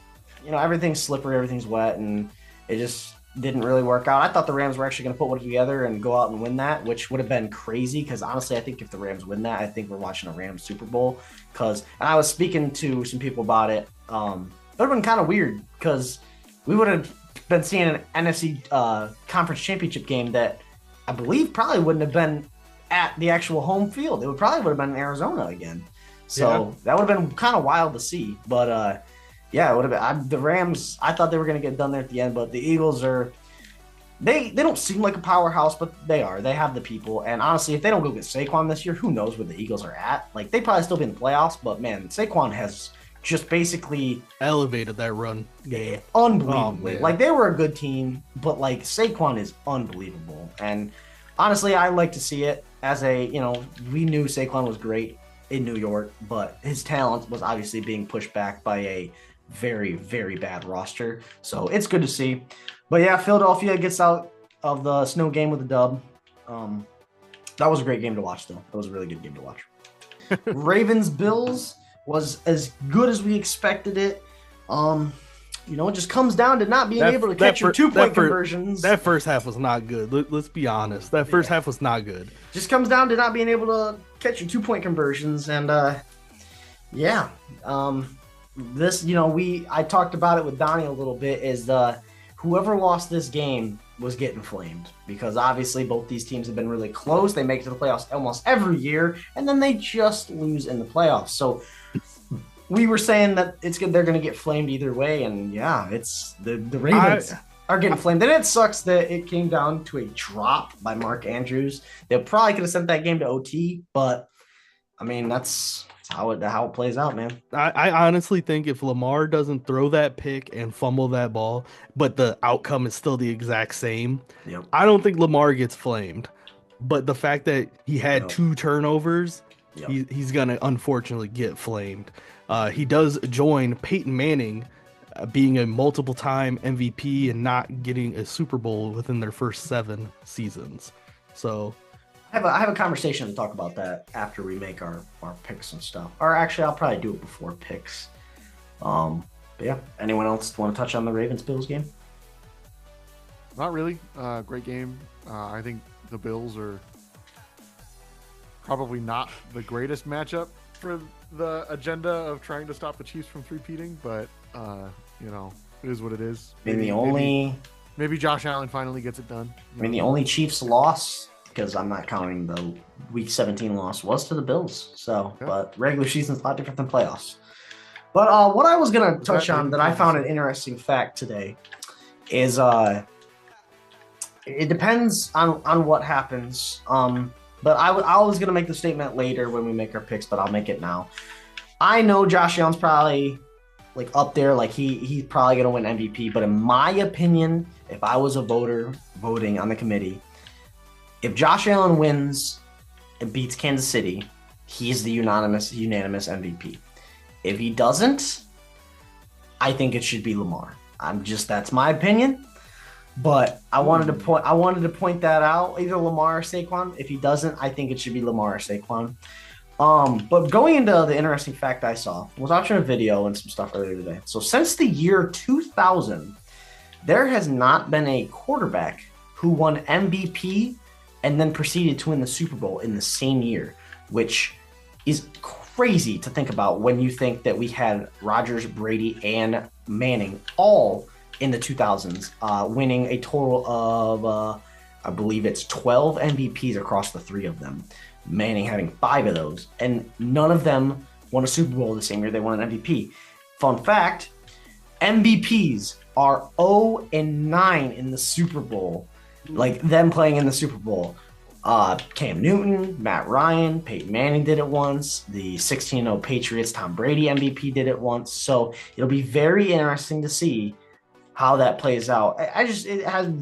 everything's slippery, everything's wet, and it just didn't really work out. I thought the Rams were actually going to put one together and go out and win that, which would have been crazy, because honestly, I think if the Rams win that, I think we're watching a Rams Super Bowl. And I was speaking to some people about it. It would have been kind of weird, because we would have been seeing an NFC conference championship game that I believe probably wouldn't have been at the actual home field. It would probably would have been in Arizona again. So that would have been kind of wild to see. But yeah, it would have been. The Rams, I thought they were going to get done there at the end, but the Eagles they don't seem like a powerhouse, but they are. They have the people. And honestly, if they don't go get Saquon this year, who knows where the Eagles are at? Like, they probably still be in the playoffs, but man, Saquon has just basically elevated that run game unbelievably. Like, they were a good team, but like, Saquon is unbelievable. And honestly, I like to see it as we knew Saquon was great in New York, but his talent was obviously being pushed back by a very, very bad roster. So it's good to see. But yeah, Philadelphia gets out of the snow game with a dub. That was a great game to watch, though. That was a really good game to watch. Ravens-Bills was as good as we expected it. It just comes down to not being able to catch your 2-point conversions. That first half was not good. Let's be honest. That first half was not good. Just comes down to not being able to catch your 2-point conversions. And this, I talked about it with Donnie a little bit, is whoever lost this game was getting flamed, because obviously both these teams have been really close. They make it to the playoffs almost every year, and then they just lose in the playoffs. So we were saying that it's good. They're going to get flamed either way. And yeah, it's the Ravens are getting flamed. And it sucks that it came down to a drop by Mark Andrews. They probably could have sent that game to OT, but I mean, that's how it plays out, man. I honestly think if Lamar doesn't throw that pick and fumble that ball, but the outcome is still the exact same, I don't think Lamar gets flamed. But the fact that he had 2 turnovers, he's going to unfortunately get flamed. He does join Peyton Manning being a multiple-time MVP and not getting a Super Bowl within their first 7 seasons. So I have a conversation to talk about that after we make our picks and stuff. Or actually, I'll probably do it before picks. But yeah, anyone else want to touch on the Ravens-Bills game? Not really. Great game. I think the Bills are probably not the greatest matchup for the agenda of trying to stop the Chiefs from three-peating, but it is what it is. Maybe Josh Allen finally gets it done. The only Chiefs loss, because I'm not counting the Week 17 loss, was to the Bills. So, but regular season's a lot different than playoffs. But what I was going to touch on that I found an interesting fact today is it depends on what happens. But I was going to make the statement later when we make our picks, but I'll make it now. I know Josh Allen's probably up there, he's probably going to win MVP. But in my opinion, if I was a voter voting on the committee, if Josh Allen wins and beats Kansas City, he's the unanimous MVP. If he doesn't, I think it should be Lamar. That's my opinion. But I wanted to point that out, either Lamar or Saquon. If he doesn't, I think it should be Lamar or Saquon. But going into the interesting fact I saw, I was watching a video and some stuff earlier today. So since the year 2000, there has not been a quarterback who won MVP and then proceeded to win the Super Bowl in the same year, which is crazy to think about when you think that we had Rodgers, Brady, and Manning all in the 2000s, winning a total of, I believe it's 12 MVPs across the 3 of them. Manning having 5 of those, and none of them won a Super Bowl the same year they won an MVP. Fun fact, MVPs are 0-9 in the Super Bowl, them playing in the Super Bowl. Cam Newton, Matt Ryan, Peyton Manning did it once. The 16-0 Patriots, Tom Brady MVP did it once. So it'll be very interesting to see how that plays out.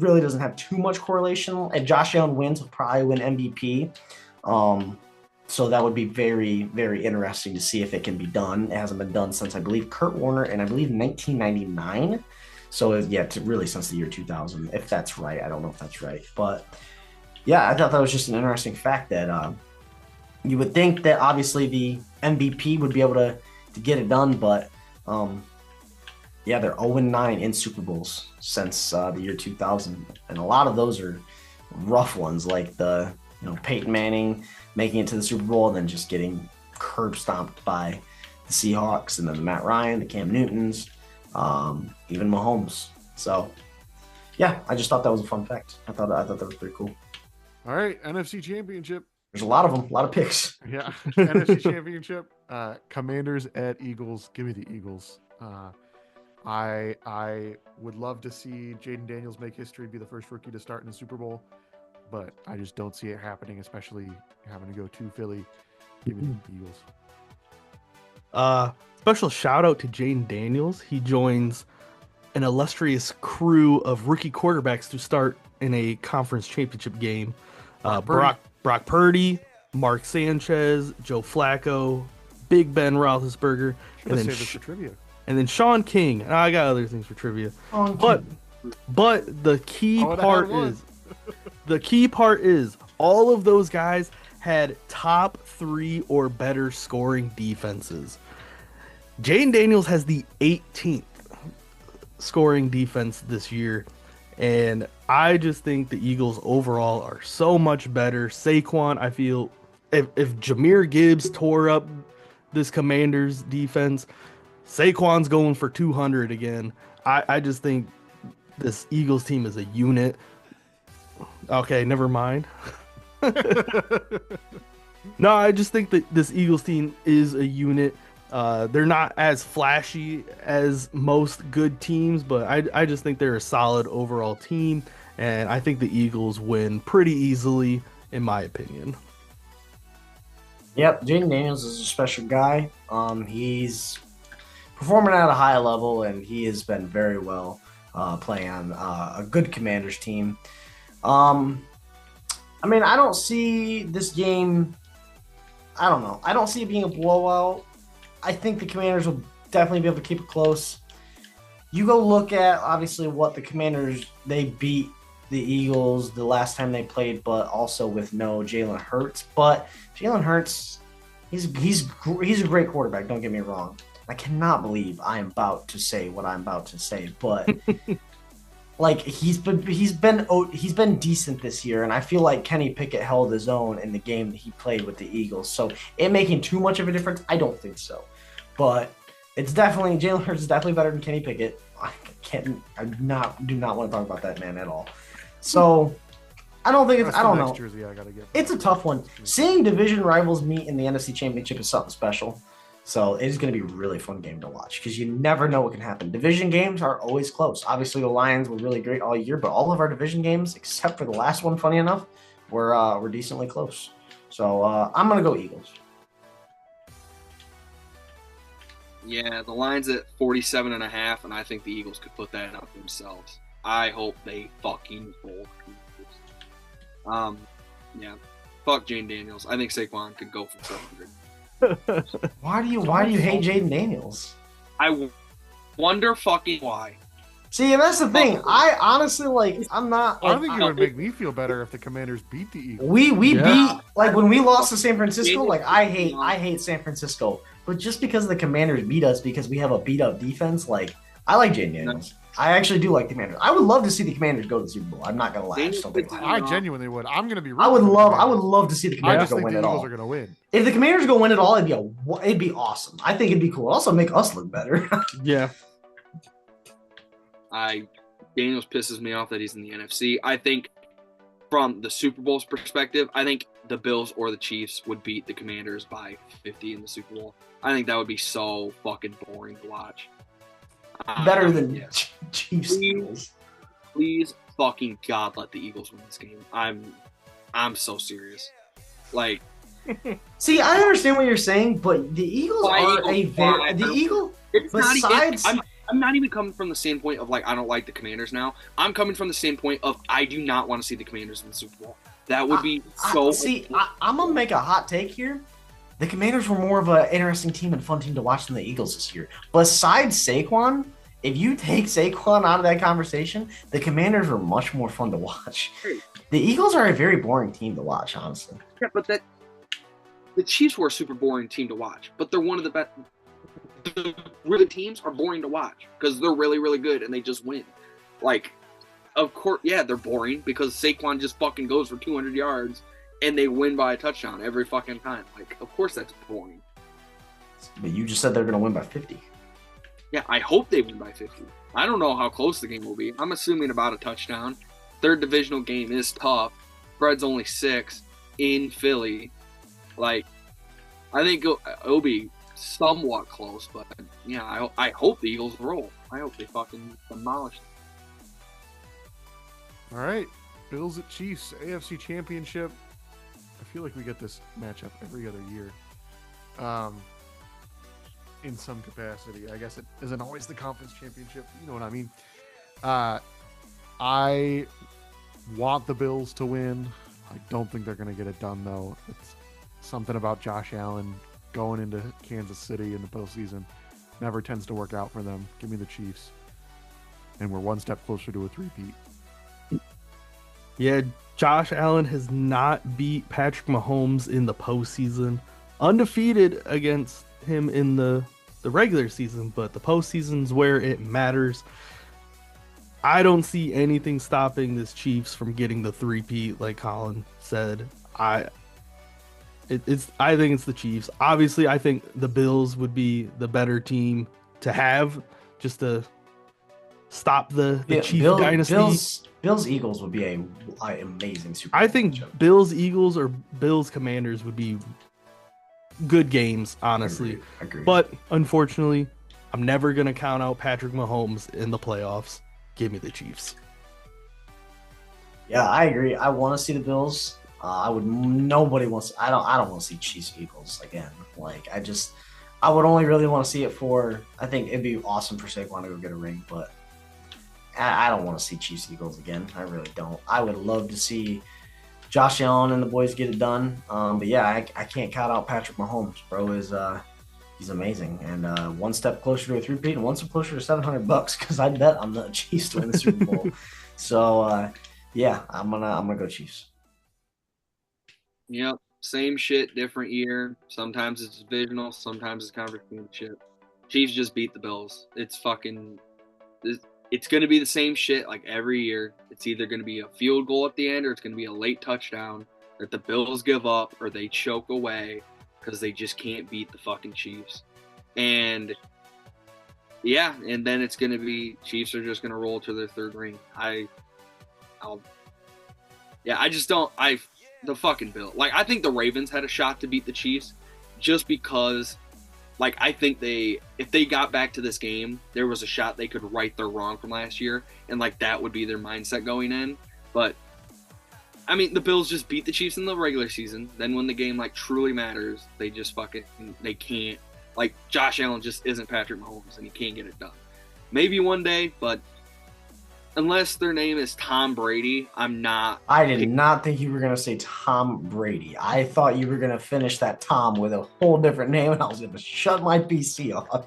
Really doesn't have too much correlation. If Josh Allen wins, he'll probably win MVP. So that would be very, very interesting to see if it can be done. It hasn't been done since, I believe, Kurt Warner in, I believe, 1999. So yeah, really since the year 2000, if that's right. I don't know if that's right, but yeah, I thought that was just an interesting fact that you would think that obviously the MVP would be able to get it done, but yeah, they're 0-9 in Super Bowls since the year 2000, and a lot of those are rough ones, like the Peyton Manning making it to the Super Bowl and then just getting curb stomped by the Seahawks, and then the Matt Ryan, the Cam Newtons, even Mahomes. So yeah, I just thought that was a fun fact. I thought that was pretty cool. All right, NFC Championship. There's a lot of them, a lot of picks. Yeah, NFC Championship. Commanders at Eagles. Give me the Eagles. I would love to see Jaden Daniels make history, be the first rookie to start in the Super Bowl, but I just don't see it happening, especially having to go to Philly. Give me the Eagles. Special shout out to Jaden Daniels. He joins an illustrious crew of rookie quarterbacks to start in a conference championship game. Brock Purdy, Mark Sanchez, Joe Flacco, Big Ben Roethlisberger, and then for trivia. And then Sean King. I got other things for trivia. But the key part is all of those guys had top 3 or better scoring defenses. Jaden Daniels has the 18th scoring defense this year, and I just think the Eagles overall are so much better. Saquon, I feel if Jahmyr Gibbs tore up this Commanders defense, Saquon's going for 200 again. I just think this Eagles team is a unit. Okay, never mind. No, I just think that this Eagles team is a unit. They're not as flashy as most good teams, but I just think they're a solid overall team, and I think the Eagles win pretty easily, in my opinion. Yep, Jaden Daniels is a special guy. He's performing at a high level, and he has been very well playing on a good Commanders team. I mean, I don't see this game. I don't know. I don't see it being a blowout. I think the Commanders will definitely be able to keep it close. You go look at, obviously, what the Commanders, they beat the Eagles the last time they played, but also with no Jalen Hurts. But Jalen Hurts, he's a great quarterback, don't get me wrong. I cannot believe I am about to say what I'm about to say, but like he's been decent this year, and I feel like Kenny Pickett held his own in the game that he played with the Eagles. So it making too much of a difference, I don't think so. But it's definitely, Jalen Hurts is definitely better than Kenny Pickett. I do not want to talk about that man at all. So I don't think it's, I don't know. Jersey I gotta get. It's a tough one. Seeing division rivals meet in the NFC Championship is something special. So it is going to be a really fun game to watch because you never know what can happen. Division games are always close. Obviously, the Lions were really great all year, but all of our division games, except for the last one, funny enough, were decently close. So I'm going to go Eagles. Yeah, the line's at 47.5, and I think the Eagles could put that up themselves. I hope they fucking fold. Yeah, fuck Jane Daniels. I think Saquon could go for 700. Why do you hate Jaden Daniels? I wonder fucking why. See, and that's the thing. I honestly I'm not. I think it would make me feel better if the Commanders beat the Eagles. We beat, like when we lost to San Francisco. Like I hate San Francisco, but just because the Commanders beat us because we have a beat up defense, like I like Jaden Daniels. I actually do like the Commanders. I would love to see the Commanders go to the Super Bowl. I'm not gonna lie. I genuinely would. I'm gonna be. I would love to see the Commanders go win it all. Eagles are gonna win. If the Commanders go win it all, it'd be awesome. I think it'd be cool. Also, make us look better. Yeah. Daniels pisses me off that he's in the NFC. I think from the Super Bowl's perspective, I think the Bills or the Chiefs would beat the Commanders by 50 in the Super Bowl. I think that would be so fucking boring to watch. Better than Chiefs. Please fucking God, let the Eagles win this game. I'm so serious. Like, see, I understand what you're saying, but the Eagles I'm not even coming from the standpoint of like I don't like the Commanders now. I'm coming from the standpoint of I do not want to see the Commanders in the Super Bowl. That would be so. I'm gonna make a hot take here. The Commanders were more of an interesting team and fun team to watch than the Eagles this year. Besides Saquon, if you take Saquon out of that conversation, the Commanders are much more fun to watch. The Eagles are a very boring team to watch, honestly. Yeah, but the Chiefs were a super boring team to watch, but they're one of the best. The really teams are boring to watch because they're really, really good and they just win. Like, of course, yeah, they're boring because Saquon just fucking goes for 200 yards and they win by a touchdown every fucking time. Like, of course that's boring. But you just said they're going to win by 50. Yeah, I hope they win by 50. I don't know how close the game will be. I'm assuming about a touchdown. Third divisional game is tough. Spread's only 6 in Philly. Like, I think it'll be somewhat close, but yeah, I hope the Eagles roll. I hope they fucking demolish them. All right, Bills at Chiefs, AFC Championship. I feel like we get this matchup every other year, in some capacity. I guess it isn't always the conference championship. You know what I mean? I want the Bills to win. I don't think they're going to get it done, though. It's something about Josh Allen going into Kansas City in the postseason never tends to work out for them. Give me the Chiefs. And we're one step closer to a three-peat. Yeah, Josh Allen has not beat Patrick Mahomes in the postseason. Undefeated against him in the regular season, but the postseason's where it matters. I don't see anything stopping this Chiefs from getting the three-peat, like Colin said. I think it's the Chiefs. Obviously, I think the Bills would be the better team to have just to stop the Chiefs dynasty. Bills Eagles would be an amazing Super Bowl. I think matchup. Bills Eagles or Bills Commanders would be good games, honestly. Agreed. But unfortunately, I'm never gonna count out Patrick Mahomes in the playoffs. Give me the Chiefs. Yeah, I agree. I want to see the Bills. Nobody wants. I don't want to see Chiefs Eagles again. Like I would only really want to see it for. I think it'd be awesome for Saquon to go get a ring, but I don't want to see Chiefs Eagles again. I really don't. I would love to see Josh Allen and the boys get it done. But yeah, I can't count out Patrick Mahomes. Bro he's amazing, and one step closer to a three-peat and one step closer to $700 because I bet on the Chiefs to win the Super Bowl. So yeah, I'm gonna go Chiefs. Yep, same shit, different year. Sometimes it's divisional, sometimes it's conference championship. Chiefs just beat the Bills. It's going to be the same shit like every year. It's either going to be a field goal at the end or it's going to be a late touchdown that the Bills give up or they choke away because they just can't beat the fucking Chiefs. And yeah, and then it's going to be Chiefs are just going to roll to their third ring. The fucking Bill. Like, I think the Ravens had a shot to beat the Chiefs just because, like, I think if they got back to this game, there was a shot they could right their wrong from last year, and, like, that would be their mindset going in. But, I mean, the Bills just beat the Chiefs in the regular season. Then when the game, like, truly matters, they just they can't. Like, Josh Allen just isn't Patrick Mahomes, and he can't get it done. Maybe one day, but unless their name is Tom Brady, I'm not. I did not think you were going to say Tom Brady. I thought you were going to finish that Tom with a whole different name, and I was going to shut my PC off.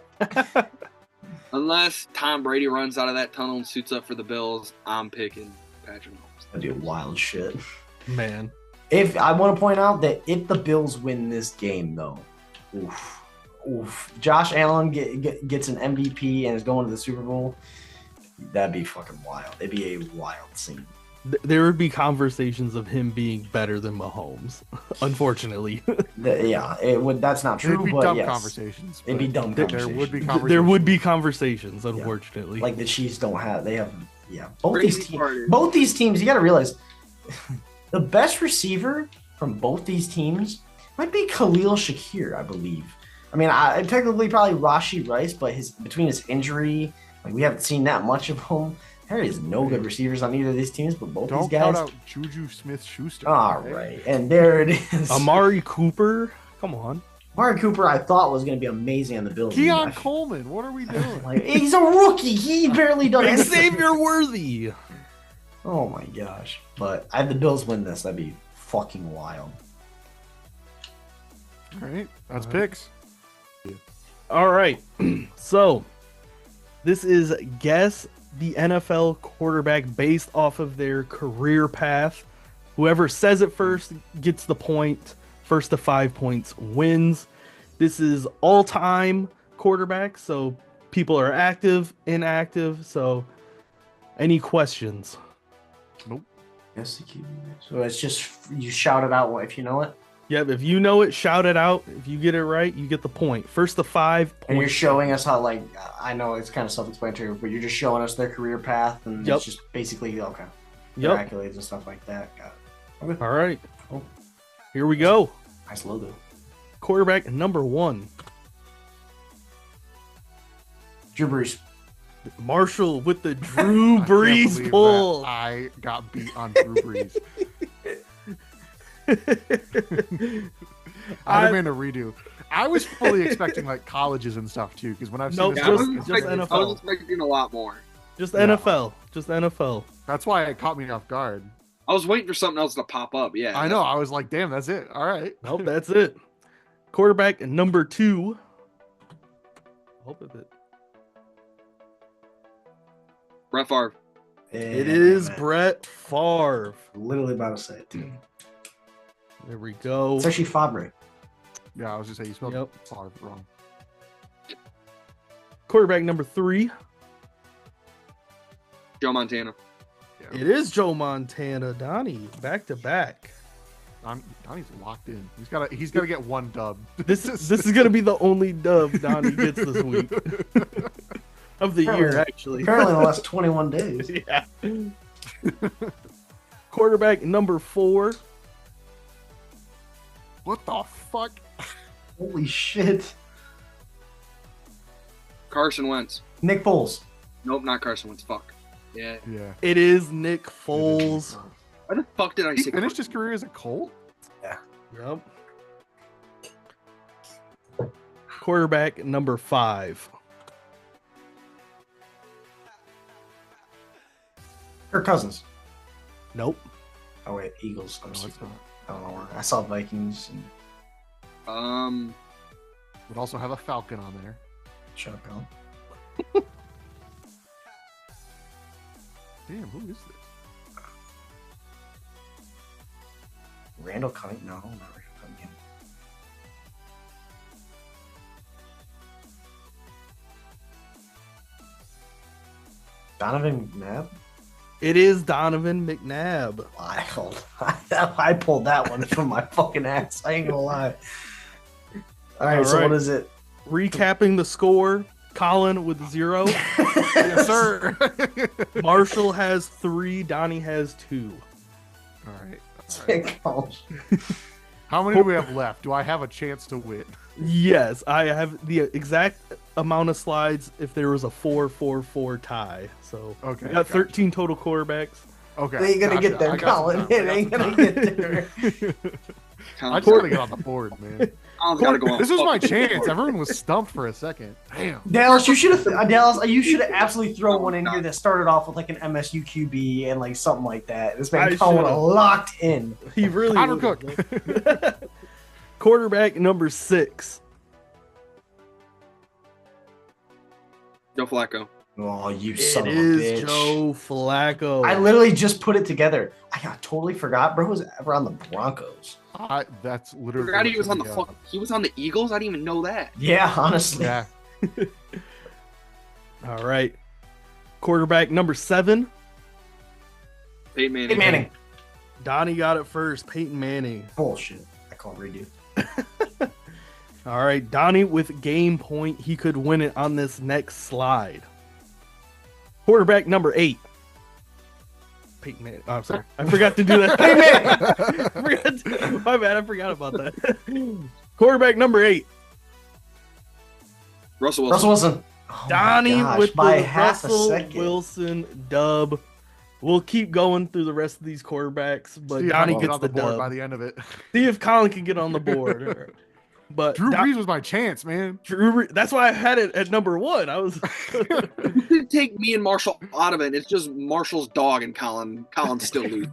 Unless Tom Brady runs out of that tunnel and suits up for the Bills, I'm picking Patrick Mahomes. That'd be wild shit. Man. If I want to point out that if the Bills win this game, though, Josh Allen gets an MVP and is going to the Super Bowl, that'd be fucking wild. It'd be a wild scene. There would be conversations of him being better than Mahomes, unfortunately. Yeah, it would. That's not true. It'd be but dumb yes, conversations. It'd be dumb conversations. There would be conversations. There would be conversations, unfortunately. Like the Chiefs don't have. They have. Yeah, both these teams. You got to realize the best receiver from both these teams might be Khalil Shakir, I believe. I mean, technically probably Rashee Rice, but between his injury, like we haven't seen that much of him. There is no good receivers on either of these teams, but both these guys. Don't count out Juju Smith-Schuster. All right, and there it is. Amari Cooper, come on. Amari Cooper, I thought was going to be amazing on the Bills. Keon Coleman, what are we doing? Like, he's a rookie. He barely done anything. Xavier Worthy. Oh my gosh! But I had the Bills win this. That'd be fucking wild. All right, that's picks. All right, so This is guess the NFL quarterback based off of their career path. Whoever says it first gets the point. First to 5 points wins. This is all-time quarterback, so people are active, inactive. So, any questions? Nope. Yes, the QB. So it's just you shout it out if you know it. Yep, if you know it, shout it out. If you get it right, you get the point. First to 5 points. And you're showing us how, like, I know it's kind of self-explanatory, but you're just showing us their career path, and Yep. it's just basically their Yep. accolades and stuff like that. Got it. Okay. All right. Cool. Here we go. Nice logo. Quarterback number 1. Drew Brees. Marshall with the Drew I can't Brees believe pull. that I got beat on Drew Brees. I demand a redo. I was fully expecting like colleges and stuff too, because when I've seen Nope, this, Yeah, just NFL. I was expecting a lot more. Just Yeah. NFL. Just NFL. that's why it caught me off guard. I was waiting for something else to pop up. Yeah, I know. I was like, damn, that's it. All right. Nope, that's it. Quarterback number 2. Hope of it. Brett Favre. It is Brett Favre. Literally about to say it, too. There we go. It's actually Fabre. Yeah, I was just saying you spelled Yep. Favre wrong. Quarterback number 3. Joe Montana. Yeah. It is Joe Montana. Donnie, back to back. Donnie's locked in. He's gotta get one dub. This is gonna be the only dub Donnie gets this week of the year, actually. Apparently, in the last 21 days. Yeah. Quarterback number 4. What the fuck? Holy shit. Carson Wentz. Nick Foles. Nope, not Carson Wentz. Fuck. Yeah. Yeah. It is Nick Foles. Why the fuck did I He say finished his career as a Colt? Yep. Quarterback number 5. Kirk Cousins. Nope. Oh, wait. Eagles. No, it's not. I don't know where. I saw Vikings and Would also have a Falcon on there. Chuck Allen. Damn, who is this? Randall Cunningham? No, not Randall Cunningham. Donovan McNabb? It is Donovan McNabb. I pulled that one from my fucking ass. I ain't gonna lie. All right, All so right. what is it? Recapping the score, Colin with 0. Yes, sir. Marshall has 3. Donnie has 2. All right. Oh, How many do we have left? Do I have a chance to win? Yes, I have the exact amount of slides if there was a 4-4-4 tie. So Okay. we got 13 total quarterbacks. Okay. it ain't gonna gotcha. get there, I got some Colin. time. It ain't gonna get there. I just gotta get on the board, man. Colin's gotta go on. This was my fucking- chance. Everyone was stumped for a second. Damn. Dallas, you should have absolutely thrown one in here that started off with like an MSU QB and like something like that. This man I Colin should've. locked in. He really Connor would've. Quarterback number 6. Joe Flacco. Oh, you It son of a is bitch. Joe Flacco. I literally just put it together. I totally forgot bro was ever on the Broncos. That's I literally. forgot he was on the what fuck. He was on the Eagles. I didn't even know that. Yeah, honestly. Yeah. All right. Quarterback number 7. Peyton Manning. Hey Manning. Donnie got it first. Peyton Manning. Bullshit. I can't redo. All right. Donnie with game point. He could win it on this next slide. Quarterback number 8. Peyton Manning. Oh, I'm sorry. I forgot to do that. Peyton Manning. My bad. I forgot about that. Quarterback number 8. Russell Wilson. Russell Wilson. Oh my Donnie gosh, with by the half a Russell second. Wilson dub. We'll keep going through the rest of these quarterbacks, but See if I Donnie can get gets on the the board dub. by the end of it. See if Colin can get on the board. But Drew Brees was my chance, man. that's why I had it at number 1. I was You could take me and Marshall out of it. It's just Marshall's dog and Colin. Colin's still losing.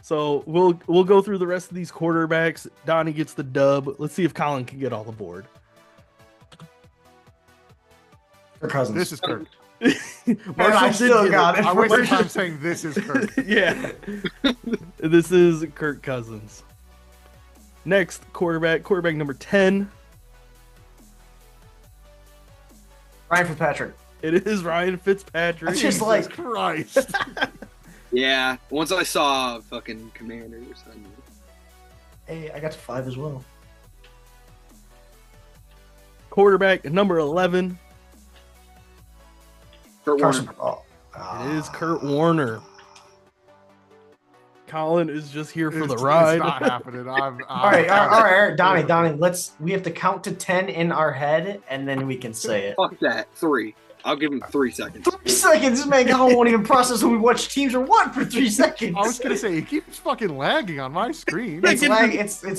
So we'll go through the rest of these quarterbacks. Donnie gets the dub. Let's see if Colin can get on the board. Kirk Cousins. This is Kirk. I still got it. I wasted time saying this is Kirk. Yeah. This is Kirk Cousins. Next, quarterback number 10. Ryan Fitzpatrick. It is Ryan Fitzpatrick. That's just like Christ. Yeah, once I saw fucking Commanders, I knew. Hey, I got to 5 as well. Quarterback number 11. Kurt Carson. Warner. It is Kurt Warner. Colin is just here for the It's ride. not happening. All right, Donnie, we have to count to 10 in our head, and then we can say it. Fuck that. 3. I'll give him 3 seconds. 3 seconds? This man Colin won't even process when we watch teams or what for 3 seconds. I was gonna say he keeps fucking lagging on my screen. It's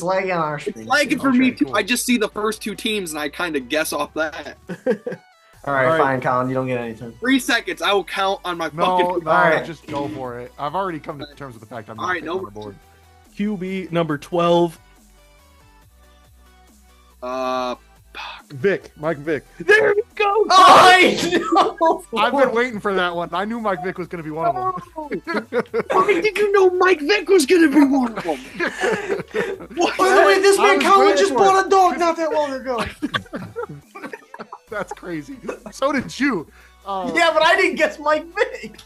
lagging on our screen. It's lagging for me too. cool. I just see the first 2 teams and I kind of guess off that. All right, fine, Colin. You don't get anything. 3 seconds. I will count on my No, fucking. no, Alright. just go for it. I've already come to terms with the fact I'm not Alright, picking no on the board. QB number 12. Mike Vick. There we go. Oh, I know. I've been waiting for that one. I knew Mike Vick was going to be one of them. Why did you know Mike Vick was going to be one of them? What? By the way, this I man was Colin waiting just for bought a dog not that long ago. That's crazy. So did you. Yeah, but I didn't guess Mike Vick.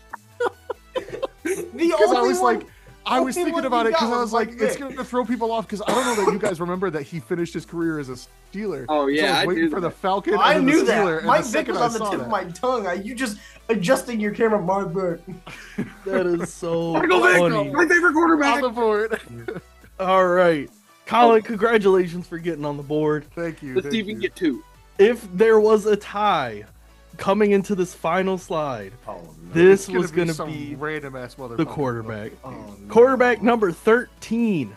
Because I was like, I was only thinking one about we it because got I was was like, Mike it's Vick. going to throw people off because I don't know that you guys remember that he finished his career as a Steeler. Oh, yeah, So I was I waiting knew for the that. Falcon. I and then knew the that. Steeler, and Mike the Vick was second on the I saw tip that- of my tongue. You just adjusting your camera, Mike Vick. That is so Michael Vick, funny. my favorite quarterback. On the board. All right. Colin, congratulations for getting on the board. Thank you. Let's see if thank we can you. get 2. If there was a tie coming into this final slide, Oh, no. this It's was going to some be random ass motherfucker. the quarterback. Oh, no. Quarterback number 13.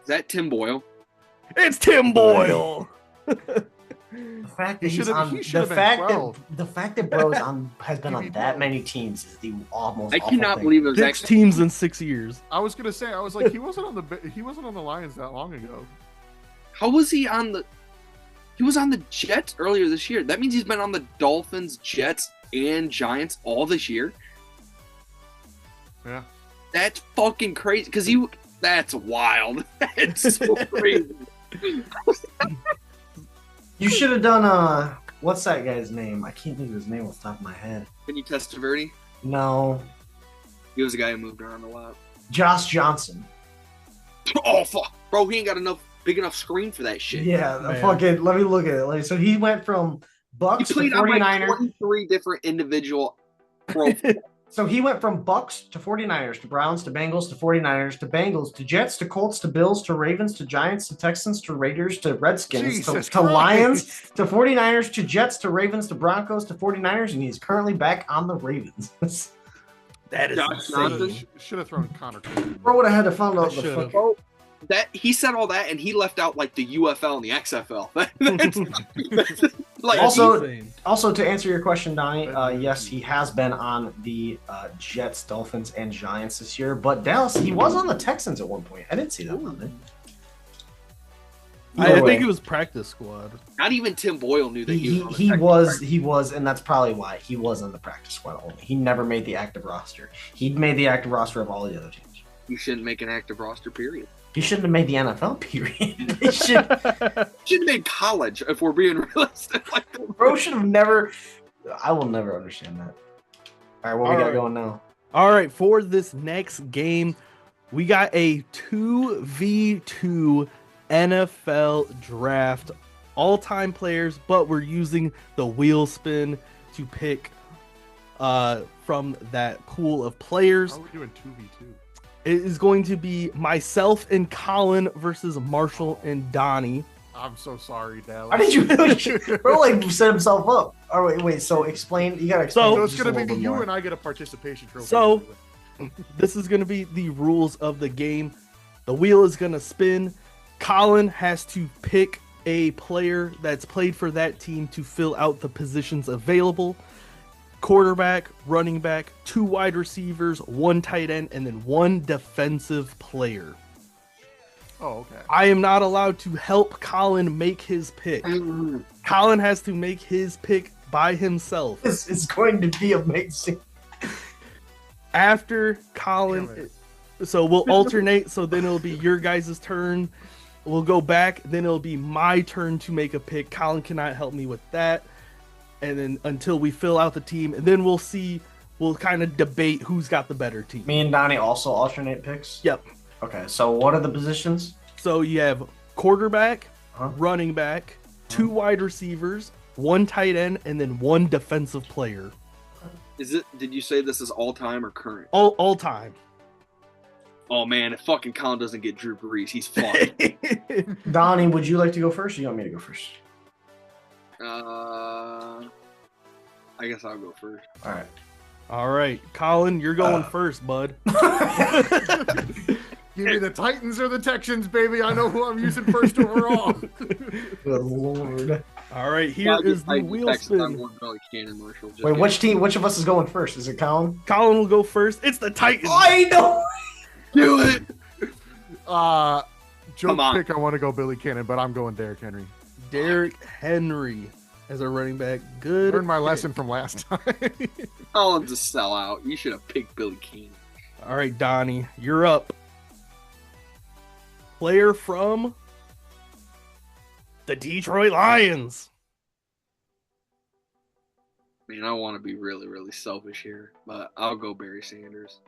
Is that Tim Boyle? It's Tim Boyle. The fact that He he's should've- on he the should've been fact 12. that the fact that Bro's on has been on He that be many teams is the almost. I awful cannot thing. believe it was 6 actually. teams in 6 years. I was gonna say, I was like, he wasn't on the Lions that long ago. How was he on the? He was on the Jets earlier this year. That means he's been on the Dolphins, Jets, and Giants all this year. Yeah. That's fucking crazy. Because he. That's wild. That's so crazy. You should have done what's that guy's name? I can't think of his name off the top of my head. Can you test Verdi? No, He was a guy who moved around a lot. Josh Johnson. Oh fuck, bro! He ain't got enough big enough screen for that shit. Yeah, Man. fucking. Let me look at it. Like, so he went from He Bucks to played on like 49ers. 23 different individual pro. So he went from Bucks to 49ers to Browns to Bengals to 49ers to Bengals to Jets to Colts to Bills to Ravens to Giants to Texans to Raiders to Redskins Jesus to Christ. Lions to 49ers to Jets to Ravens to Broncos to 49ers, and he's currently back on the Ravens. That is Josh insane. Johnson. Should have thrown Connor. Clinton. Bro would have had to find out I the should've. fuck. Bro, that he said all that and he left out like the UFL and the XFL. That's like Also- Insane. Also, to answer your question, Donnie, yes, he has been on the Jets, Dolphins, and Giants this year. But Dallas, he was on the Texans at one point. I didn't see that on there. I Either way, think it was practice squad. not even Tim Boyle knew that he was. on the he was, and that's probably why he was on the practice squad only. He never made the active roster. He made the active roster of all the other teams. You shouldn't make an active roster. Period. He shouldn't have made the NFL. Period. They should, Shouldn't make college if we're being realistic. Like, bro should have never. I will never understand that. All right, what we All got right. going now? All right, for this next game, we got a 2v2 NFL draft. All-time players, but we're using the wheel spin to pick from that pool of players. How are we doing 2v2? It is going to be myself and Colin versus Marshall and Donnie. I'm so sorry, Dallas. How did you? Bro, like set himself up. Oh wait. So explain. You gotta explain. So- So it it's just gonna a be little bit you more. and I get a participation trophy. So- This is going to be the rules of the game. The wheel is going to spin. Colin has to pick a player that's played for that team to fill out the positions available. Quarterback, running back, 2 wide receivers, 1 tight end, and then 1 defensive player. Oh, okay. I am not allowed to help Colin make his pick. Colin has to make his pick by himself. This is going to be amazing. After Colin, so we'll alternate. So then it'll be your guys' turn. We'll go back. Then it'll be my turn to make a pick. Colin cannot help me with that. And then until we fill out the team, and then we'll see. We'll kind of debate who's got the better team. Me and Donnie also alternate picks? Yep. Okay, so what are the positions? So you have quarterback, Huh? running back, 2 wide receivers, 1 tight end, and then 1 defensive player. Did you say this is all time or current? All time. Oh man, if fucking Colin doesn't get Drew Brees, he's fucked. Donnie, would you like to go first or you want me to go first? I guess I'll go first. All right. All right, Colin, you're going first, bud. Give me the Titans or the Texans, baby. I know who I'm using first overall. Good lord. All right, here is the wheel I'm spin. going Billy Cannon, Marshall. Just Wait, kidding. which of us is going first? Is it Colin? Colin will go first. It's the Titans. I know! Do it! Joke Come on. pick, I want to go Billy Cannon, but I'm going Derrick Henry. Derrick Henry as a running back. Good. Learned my lesson from last time. Colin's a sellout. You should have picked Billy Cannon. All right, Donnie, you're up. Player from the Detroit Lions. Man, I want to be really, really selfish here, but I'll go Barry Sanders.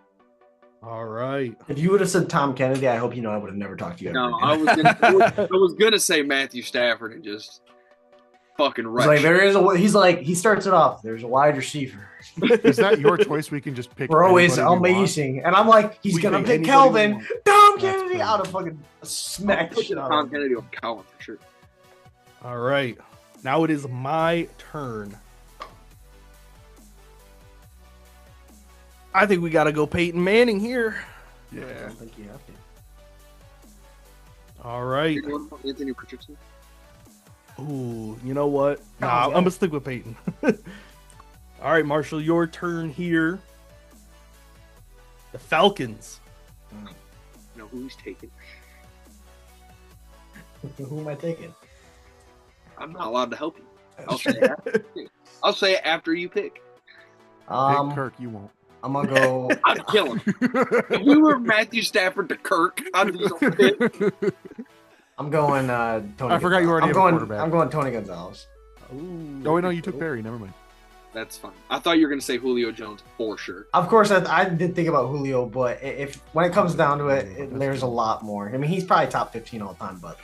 All right. If you would have said Tom Kennedy, I hope you know I would have never talked to you ever No, again. I was gonna say Matthew Stafford and just fucking He's right. like, he starts it off. There's a wide receiver. Is that your choice? We can just pick. Bro is anybody we want? amazing. And I'm like, he's We going to pick pick anybody Kelvin. we want. Tom That's Kennedy crazy. out of fucking smack the shit out Tom of him. Kennedy or Colin for sure. All right. Now it is my turn. I think we got to go Peyton Manning here. I Yeah. don't think you have to. All right. What about Anthony Richardson? Ooh, you know what? Nah, Oh, I'm yeah. going to stick with Peyton. All right, Marshall, your turn here. The Falcons. You know who he's taking? Who am I taking? I'm not allowed to help you. I'll say it after you pick. Pick Kirk, you won't. I'm going to go. I'd kill him. If we were Matthew Stafford to Kirk, I'd be so pissed. I'm going Tony I forgot you already I'm have a going, quarterback. I'm going Tony Gonzalez. Ooh. Oh, wait, no, you took Barry. Never mind. That's fine. I thought you were going to say Julio Jones for sure. Of course, I did think about Julio, but if when it comes down to it, there's a lot more. I mean, he's probably top 15 all time, but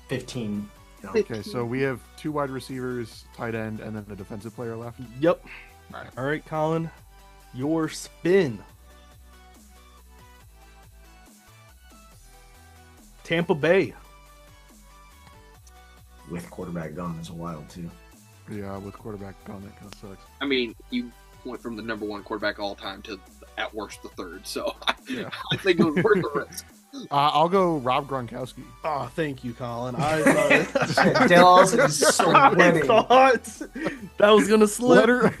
15. You know. Okay, so we have 2 wide receivers, tight end, and then a defensive player left. Yep. All right. All right, Colin. Your spin. Tampa Bay. With quarterback gone is wild too. Yeah, with quarterback gone, that kind of sucks. I mean, you went from the number 1 quarterback all time to at worst the 3rd, so Yeah. I think it was worth the risk. I'll go Rob Gronkowski. Oh, thank you, Colin. I thought, Dallas is so I winning. thought that was going to slip. Leonard,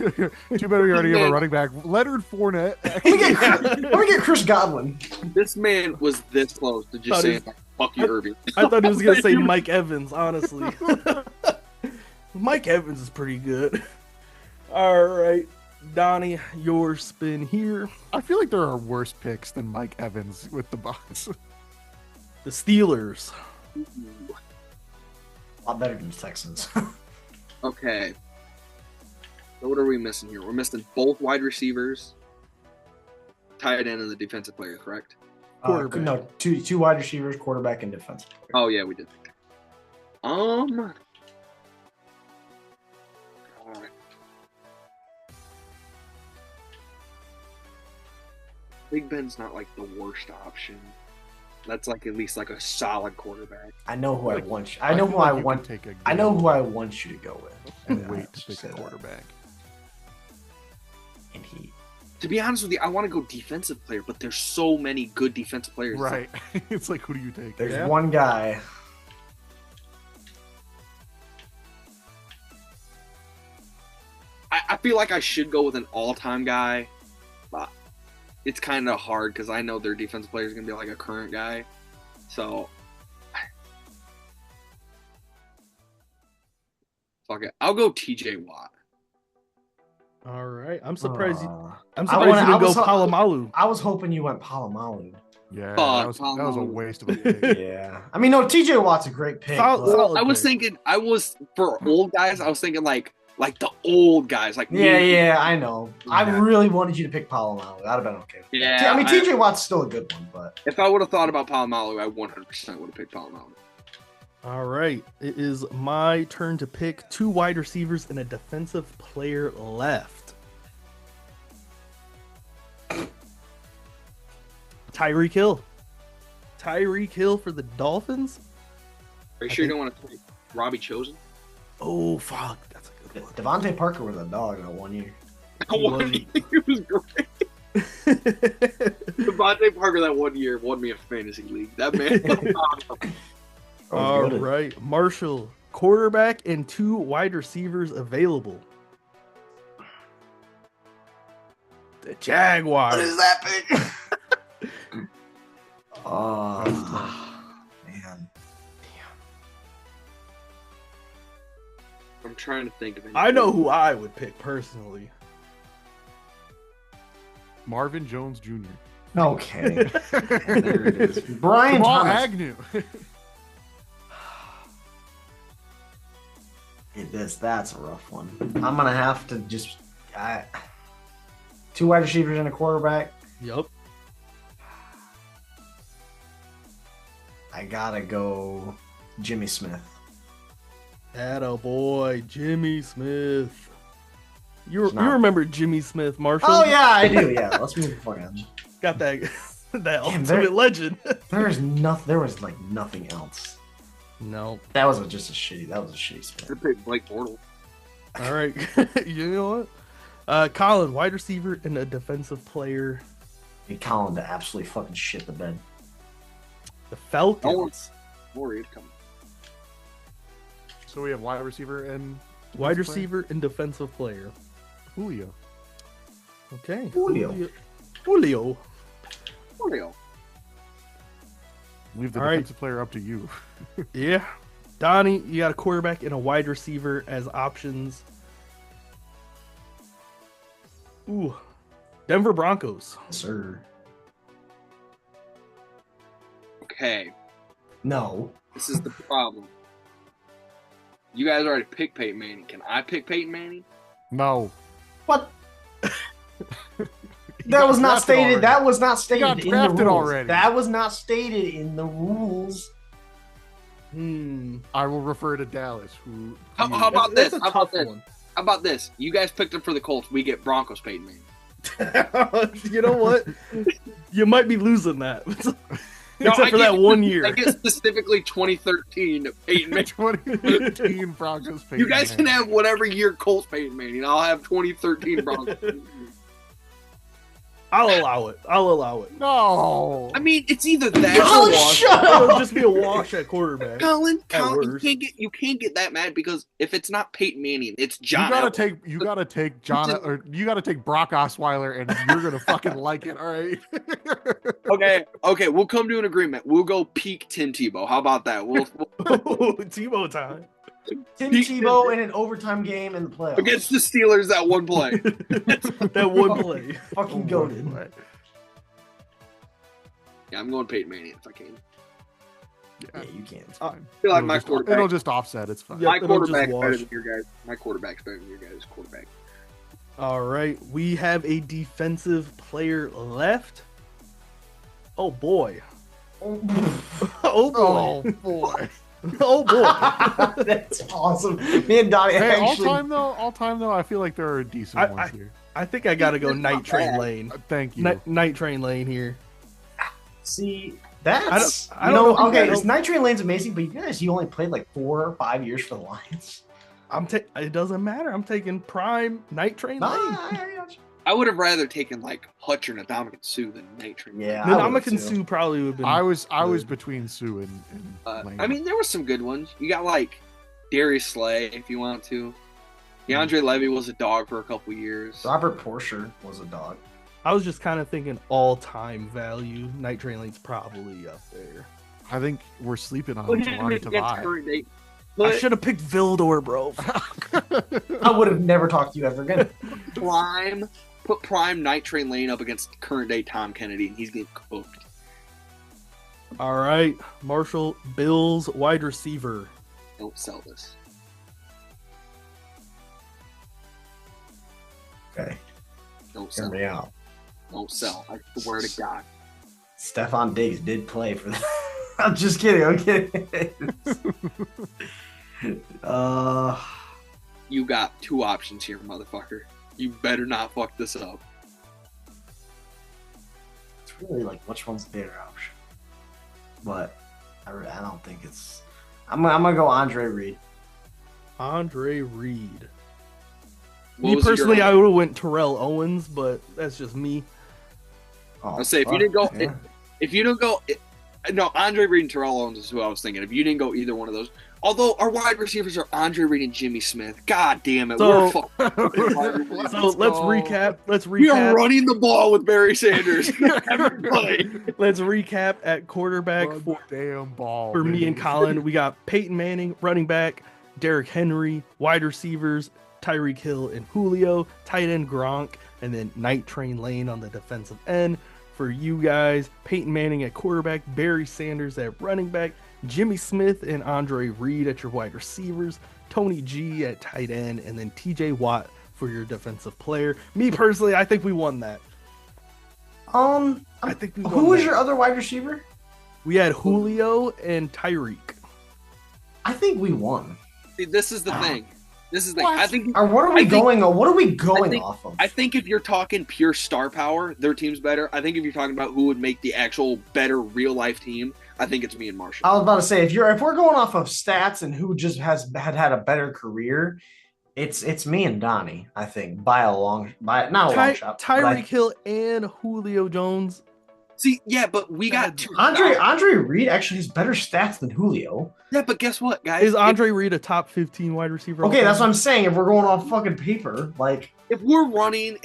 too bad we already have a running back. Leonard Fournette. Let me get Chris Godwin. This man was this close to just Thought saying, he fuck you, Irving. I thought he was going to say Mike Evans, honestly. Mike Evans is pretty good. All right, Donnie, your spin here. I feel like there are worse picks than Mike Evans with the Bucs. The Steelers. Ooh. A lot better than the Texans. Okay. So what are we missing here? We're missing both wide receivers, tight end, and the defensive player, correct? Quarterback. No, two wide receivers, quarterback, and defense. Oh yeah, we did. All right. Big Ben's not like the worst option. That's like at least like a solid quarterback. I know who I Like, want. I know feel who like I you want. can take a I know good who I want you to go with. and I wait to should pick say a that. quarterback. And he. To be honest with you, I want to go defensive player, but there's so many good defensive players. Right. It's like, who do you take? There's Yeah. one guy. I feel like I should go with an all-time guy, but it's kind of hard because I know their defensive player is going to be like a current guy. So Fuck it. I'll go TJ Watt. All right. I'm surprised. I'm I surprised wanna- you I didn't go was ho- Palomalu. I was hoping you went Palomalu. Yeah, Fuck, that was a waste of a pick. Yeah. I mean, no, TJ Watt's a great pick. Solid- but- solid. I was pick. thinking, for old guys, I was thinking like the old guys, like Yeah, me. yeah, I know. I Yeah. really wanted you to pick Palomalu. That'd have been okay. Yeah, I mean, TJ Watt's still a good one, but If I would have thought about Palomalu, I 100% would have picked Palomalu. All right. It is my turn to pick 2 wide receivers and a defensive player left. Tyreek Hill. Tyreek Hill for the Dolphins. Are you I sure you think- don't want to take Robbie Chosen? Oh, fuck. That's a good one. Devontae Parker was a dog that 1 year. It was great. Devontae Parker that 1 year won me a fantasy league. That man. All right. Marshall, quarterback and 2 wide receivers available. The Jaguars. What is that pick? Oh, man. I'm trying to think of it. I know who I would pick personally. Marvin Jones Jr. Okay. There it is. Brian Jamal Thomas. Agnew. That's a rough one. I'm gonna have to just 2 wide receivers and a quarterback. Yup. I gotta go Jimmy Smith. Atta boy, Jimmy Smith. You It's not- remember Jimmy Smith, Marshall? Oh yeah, I do. Yeah, let's move forward. Got that that Damn, ultimate legend. There was like nothing else. No. That was just a shitty. That was a shitty spin. I picked Blake Bortles. All right. You know what? Colin, wide receiver and a defensive player. Need Colin to absolutely fucking shit the bed. The Falcons. Warriors coming. So we have wide receiver and Wide defensive player? receiver and defensive player. Julio. Okay. Julio. Julio. Julio. Leave the All right. defensive player up to you. Yeah. Donnie, you got a quarterback and a wide receiver as options. Ooh. Denver Broncos. Sir. Okay, No. this is the problem. You guys already picked Peyton Manning. Can I pick Peyton Manning? No. What? He That got was not drafted stated. already. That was not stated got in the drafted rules. already. That was not stated in the rules. I will refer to Dallas. Who? How about this? That's a How about tough this? one. How about this? You guys picked him for the Colts. We get Broncos Peyton Manning. You know what? You might be losing that. No, Except I for get- that 1 year. I get specifically 2013 Peyton Manning. 2013 Broncos. Peyton You guys can Manning. have whatever year Colts Peyton Manning. I'll have 2013 Broncos. I'll allow it. I'll allow it. No. I mean, it's either that Colin, or wash. shut It'll up! just be a wash at quarterback. Colin, At you worst. can't get that mad because if it's not Peyton Manning, it's John. You gotta Elway. take John, or you gotta take Brock Osweiler, and you're gonna fucking like it. All right. Okay, we'll come to an agreement. We'll go peak Tim Tebow. How about that? We'll Tebow time. Tim Tebow in an overtime game in the playoffs. against the Steelers that one play. That one play. Fucking goated. Yeah, I'm going Peyton Manning if I can. Yeah, you can. It's Uh, fine. I feel like It'll my just- quarterback. It'll just offset. It's fine. Yeah. My it'll just quarterback's better wash. than your guys. My quarterback's better than your guys' quarterback. All right, we have a defensive player left. Oh boy. Oh Oh boy. boy. Oh boy. That's awesome. Me and Donnie Hey, actually. all time though, I feel like there are decent ones here. I think I gotta go Night Train Lane. Thank you. Night Train Lane here. See, that's I don't know if you okay. guys- Night Train Lane's amazing, but you realize he only played like 4 or 5 years for the Lions. It doesn't matter. I'm taking prime Night Train Nah, Lane. I got you. I would have rather taken like Hutcher and Dominican Sue than Nate Train. Yeah, Then I I'm would've a too. Sue probably would have been. I was good. between Sue and Lane. I mean, there were some good ones. You got like Darius Slay if you want to. DeAndre Levy was a dog for a couple years. Robert Porcher was a dog. I was just kind of thinking all-time value. Night Train Lane's probably up there. I think we're sleeping on Well, he didn't Talani against Tavai. current day. I should have picked Vildor, bro. I would have never talked to you ever again. Put Prime Night Train Lane up against current day Tom Kennedy, and he's getting cooked. All right, Marshall, Bills wide receiver. Don't sell this. Okay. Don't Hear sell. me out. Don't sell. I swear to God. Stephon Diggs did play for that. I'm just kidding. I'm kidding. You got two options here, motherfucker. You better not fuck this up. It's really like which one's the better option. But I don't think it's. I'm gonna go Andre Reed. Andre Reed. What Me was personally, your- I would have went Terrell Owens, but that's just me. Oh, I'll say if you fuck, didn't go, yeah. if you don't go, no, Andre Reed and Terrell Owens is who I was thinking. If you didn't go either one of those, although our wide receivers are Andre Reed and Jimmy Smith. God damn it, So- we're fucking. So let's recap. We are running the ball with Barry Sanders every play. Let's recap at quarterback Run for the damn ball. me baby. and Colin. We got Peyton Manning, running back, Derrick Henry, wide receivers, Tyreek Hill and Julio, tight end Gronk, and then Night Train Lane on the defensive end. For you guys, Peyton Manning at quarterback, Barry Sanders at running back, Jimmy Smith and Andre Reed at your wide receivers, Tony G at tight end, and then TJ Watt for your defensive player. Me personally, I think we won that. I think we won Who was that. your other wide receiver? We had Julio and Tyreek. I think we won. See, this is the thing. This is the What? I think. Or what are we going on? What are we going off of? I think if you're talking pure star power, their team's better. I think if you're talking about who would make the actual better real life team, I think it's me and Marshall. I was about to say if we're going off of stats and who just had a better career, it's me and Donnie. I think by not a long shot. but Tyreek Hill and Julio Jones. See, yeah, but we got two. Andre Reed actually has better stats than Julio. Yeah, but guess what, guys? Is Andre Reed a top 15 wide receiver? Okay, that's what I'm saying. If we're going off fucking paper, like If we're running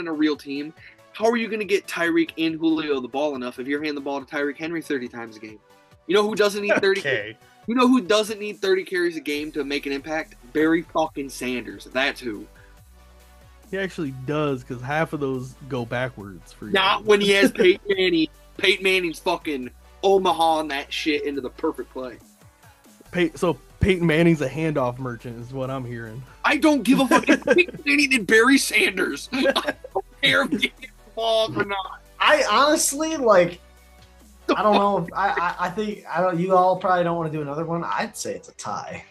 a real team, how are you going to get Tyreek and Julio the ball enough if you're handing the ball to Tyreek Henry 30 times a game? You know who doesn't need 30? Okay. You know who doesn't need 30 carries a game to make an impact? Barry fucking Sanders. That's who. He actually does, because half of those go backwards for you. Not when he has Peyton Manning. Peyton Manning's fucking Omaha and that shit into the perfect play. So Peyton Manning's a handoff merchant, is what I'm hearing. I don't give a fuck if Peyton Manning and Barry Sanders. I don't care if you get the ball or not. I honestly like. I don't know. I think I don't. You all probably don't want to do another one. I'd say it's a tie.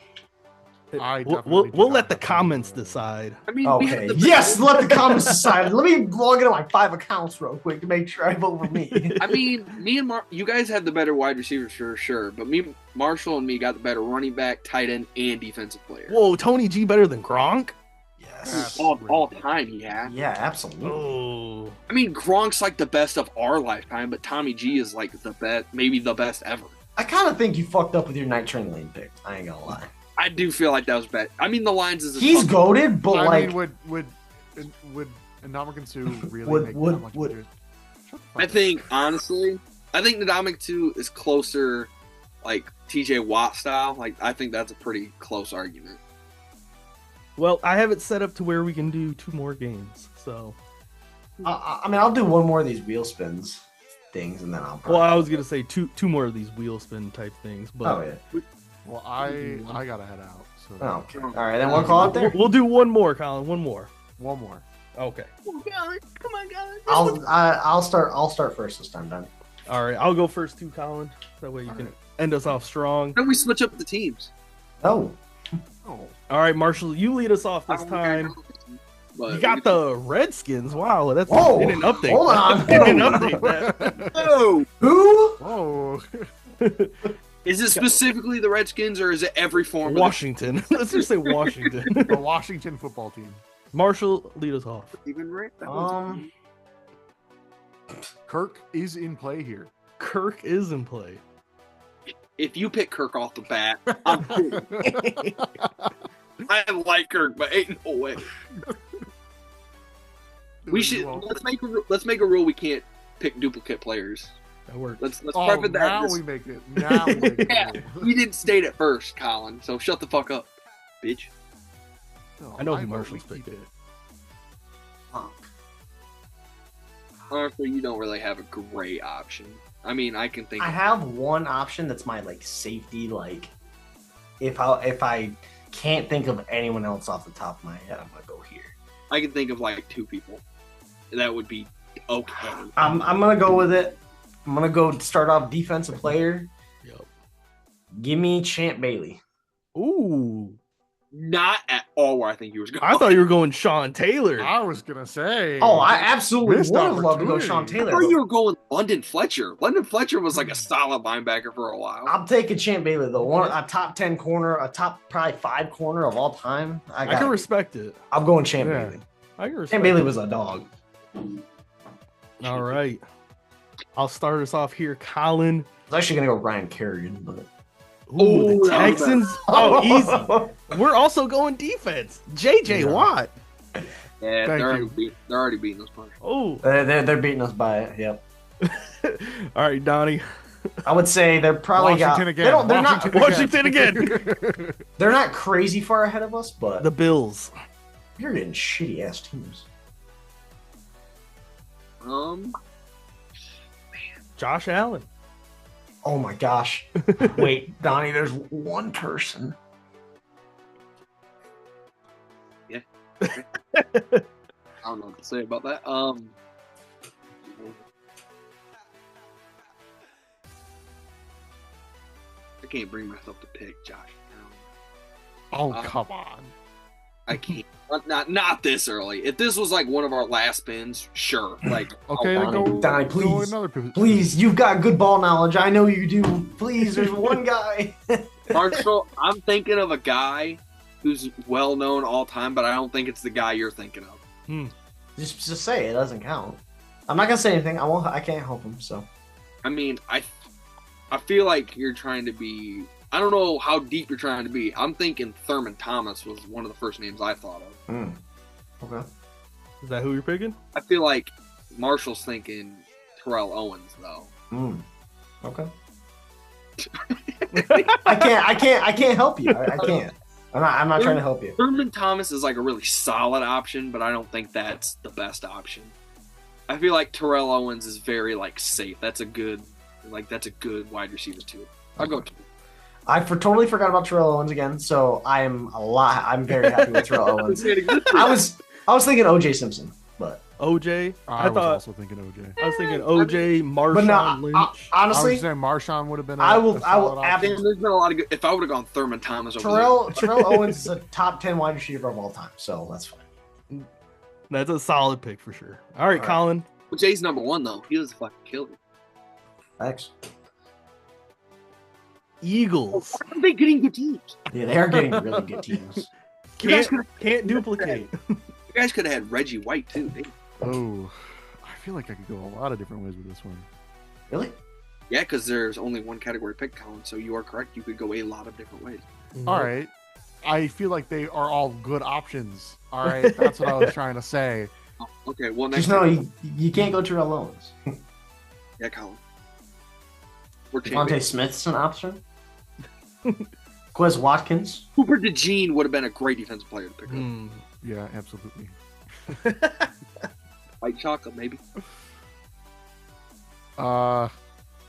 We'll let the comments decide. I mean, we Okay. have the Yes, let the comments decide. Let me log into my 5 accounts real quick to make sure I vote for me. I mean, me and you guys had the better wide receivers for sure, but Marshall and me got the better running back, tight end, and defensive player. Whoa, Tony G better than Gronk? Yes. All time, yeah. Yeah, absolutely. Oh. I mean, Gronk's like the best of our lifetime, but Tommy G is like the best, maybe the best ever. I kind of think you fucked up with your Night Train Lane pick. I ain't gonna lie. I do feel like that was bad. I mean, the lines is He's goated, but I like mean, would Ndamukong Suh really Would- make would- that much would- of a difference? Shut the fuck I up. think honestly, Ndamukong Suh is closer, like TJ Watt style. Like I think that's a pretty close argument. Well, I have it set up to where we can do 2 more games. So, I mean, I'll do one more of these wheel spins things, and then I'll. well, I was gonna say two more of these wheel spin type things, but Oh yeah. Well, I gotta head out. So Oh, okay. All right, then we'll call it there. we'll do one more, Colin. One more. one more. Okay. Come on, guys. I'll start first this time, then. All right, I'll go first too, Colin. That way you can end us off strong. Why don't we switch up the teams? Oh, Oh, All right, Marshall, you lead us off this time. But You got the Redskins. Wow, that's Whoa, they didn't update. hold on. They didn't update that. Oh, who? whoa! is it specifically the Redskins or is it every form? Of Washington. Let's just say Washington. The Washington football team. Marshall, lead us off. Even right? Kirk is in play here. Kirk is in play. If you pick Kirk off the bat, I'm cool. I like Kirk, but ain't no way. We should let's make a rule we can't pick duplicate players. That works. Let's Oh, preface that. now we make it. Now we make it. Yeah, we didn't state it first, Colin. So shut the fuck up, bitch. No, I know who vote Marshall's we keep picked. it. Fuck. Honestly, you don't really have a great option. I mean, I can think. I have one option that's my like safety. Like, if I can't think of anyone else off the top of my head, I'm gonna go here. I can think of like 2 people. That would be okay. I'm gonna go with it. I'm gonna go start off defensive player. Yep. Give me Champ Bailey. Ooh. Not at all where I think you was going. I thought you were going Sean Taylor. I was gonna say. Oh, I absolutely would Missed have loved to go Sean opportunity. I Taylor. thought you were going London Fletcher. London Fletcher was like a solid linebacker for a while. I'm taking Champ Bailey though. A top 10 corner, a top probably 5 corner of all time. I can respect it. I'm going Champ Yeah. Bailey. I can respect Champ Bailey it. was a dog. All right. I'll start us off here, Colin. I was actually gonna go Ryan Kerrigan, but Ooh, Ooh, the that was Texans. Oh, easy. We're also going defense. JJ Yeah. Watt. Yeah, Thank they're already beating us. Punch. Oh. They're beating us by it. Yep. All right, Donnie. I would say they're probably Washington got. again. They don't, they're not. Washington again. They're not crazy far ahead of us, but The Bills. you're getting shitty ass teams. Josh Allen. Oh my gosh. Wait, Donnie, there's one person. I don't know what to say about that. I can't bring myself to pick Josh Allen. Oh, come on. I can't. Not this early. If this was like one of our last spins, sure. Like Okay, Donnie, then go. Donnie, go please. another position. Please, you've got good ball knowledge. I know you do. Please, there's one guy. Marshall, I'm thinking of a guy who's well known all time, but I don't think it's the guy you're thinking of. just say it doesn't count. I'm not gonna say anything. I can't help him. So I mean, I feel like you're trying to be. I don't know how deep you're trying to be. I'm thinking Thurman Thomas was one of the first names I thought of. Okay. Is that who you're picking? I feel like Marshall's thinking Terrell Owens though. Okay. I can't help you. I can't. I'm not trying to help you. Thurman Thomas is like a really solid option, but I don't think that's the best option. I feel like Terrell Owens is very like safe. That's a good wide receiver too. I'll go. I totally forgot about Terrell Owens again, so I'm very happy with Terrell Owens. I was thinking OJ Simpson, but OJ. I was thought also thinking OJ. I was thinking OJ, Marshawn but no, Lynch. I was honestly, saying Marshawn would have been. I will solid absolutely. option. There's been a lot of good. If I would have gone Thurman Thomas over Terrell Owens is a top 10 wide receiver of all time, so that's fine. That's a solid pick for sure. All right, All right. Colin. there. Jay's number 1 though. He was fucking killed. Thanks. Eagles. Why are they getting good teams? Yeah, they are getting really good teams. Can't duplicate. You guys could have had Reggie White too. Didn't Oh, I feel like I could go a lot of different ways with this one. Really? Yeah, because there's only one category pick, Colin. So you are correct. You could go a lot of different ways. All right. I feel like they are all good options. All right. That's what I was trying to say. Oh, okay. Well, next Just know time, you can't go Terrell Owens. yeah, Colin. We're Devontae champions. Smith's an option. Quez Watkins. Cooper DeJean would have been a great defensive player to pick up. Hmm. Yeah, absolutely. White chocolate, maybe. Well,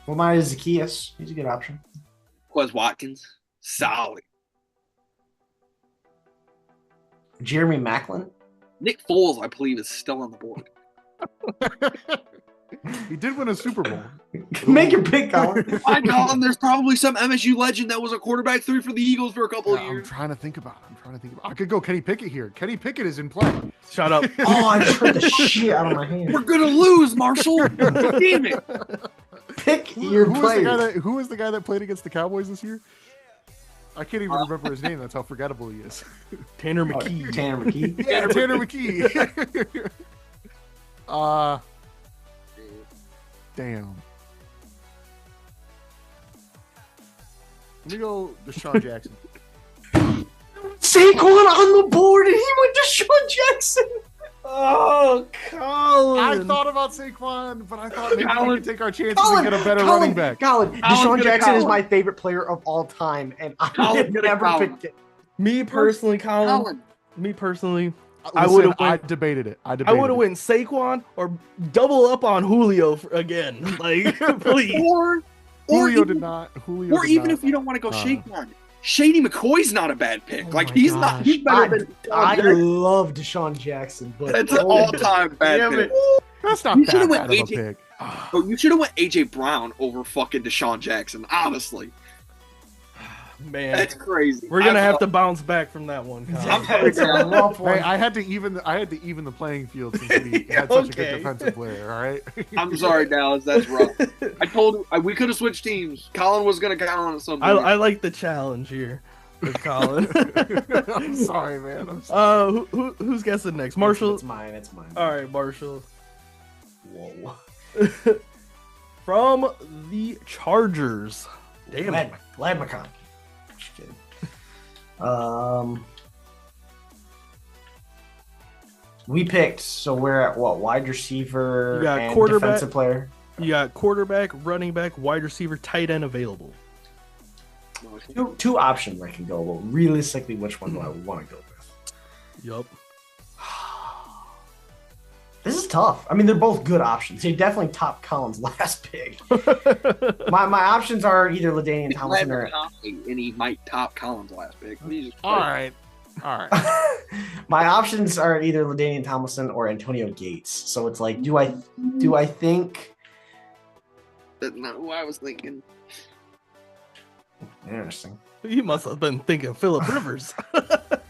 mine is Zacchaeus. He's a good option. Quez Watkins, solid. Jeremy Maclin. Nick Foles, I believe, is still on the board. He did win a Super Bowl. Make your pick, Colin. I Colin, there's probably some MSU legend that was a quarterback 3 for the Eagles for a couple of I'm years. trying to think about it. I could go Kenny Pickett here. Kenny Pickett is in play. Shut up. Oh, I just hurt the shit out of my hand. We're gonna lose, Marshall. Damn it. Pick your player. Who was the guy that played against the Cowboys this year? I can't even remember his name. That's how forgettable he is. Tanner McKee. Tanner McKee. Yeah, Tanner McKee. Damn. Let me go Deshaun Jackson. Saquon on the board, and he went to Sean Jackson. Oh, Colin. Colin. I thought about Saquon, but I thought maybe we Colin. could take our chances and get a better running back. Colin, Colin's Deshaun gonna Jackson is Colin. my favorite player of all time, and I Colin's would gonna never Colin. pick it. Me personally, Colin. Me personally, I Listen, would've I went- debated it. I I debated would have it. went Saquon or double up on Julio again. Like, please. Or Julio even, did not. Julio or did even not. if you don't want to go Uh, Saquon, Shady McCoy's not a bad pick. Oh Like my he's gosh. not. He's better than. I Deshaun Jackson. love Deshaun Jackson, but That's an oh, all-time bad damn pick. it. That's not You that should've bad went of a AJ. pick. Oh, you should have went AJ Brown over fucking Deshaun Jackson. Honestly, Man, that's crazy. we're gonna have to bounce back from that one. Colin. It's a rough one. Hey, I had to even the playing field since we had such a good Okay. defensive player. All right. I'm sorry, Dallas. That's rough. I told we could have switched teams. Colin was gonna count on something. I like the challenge here with Colin. I'm sorry, man. I'm sorry. Who's guessing next? Marshall. It's mine. It's mine. All right, Marshall. Whoa. From the Chargers. Damn it. Glad McConkey. Just kidding. We picked, so we're at what? Wide receiver You got and quarterback. defensive player. You got quarterback, running back, wide receiver, tight end available. Two options I can go. Well, realistically, which one do I want to go with? Yup. This is tough. I mean, they're both good options. They definitely top Colin's last pick. My options are either LaDainian He's Tomlinson glad or McConkey, and he might top Collins last pick. Jesus All Christ. right. All right. my options are either LaDainian Tomlinson or Antonio Gates. So it's like, do I think? That's not who I was thinking. Interesting. You must have been thinking Phillip Rivers.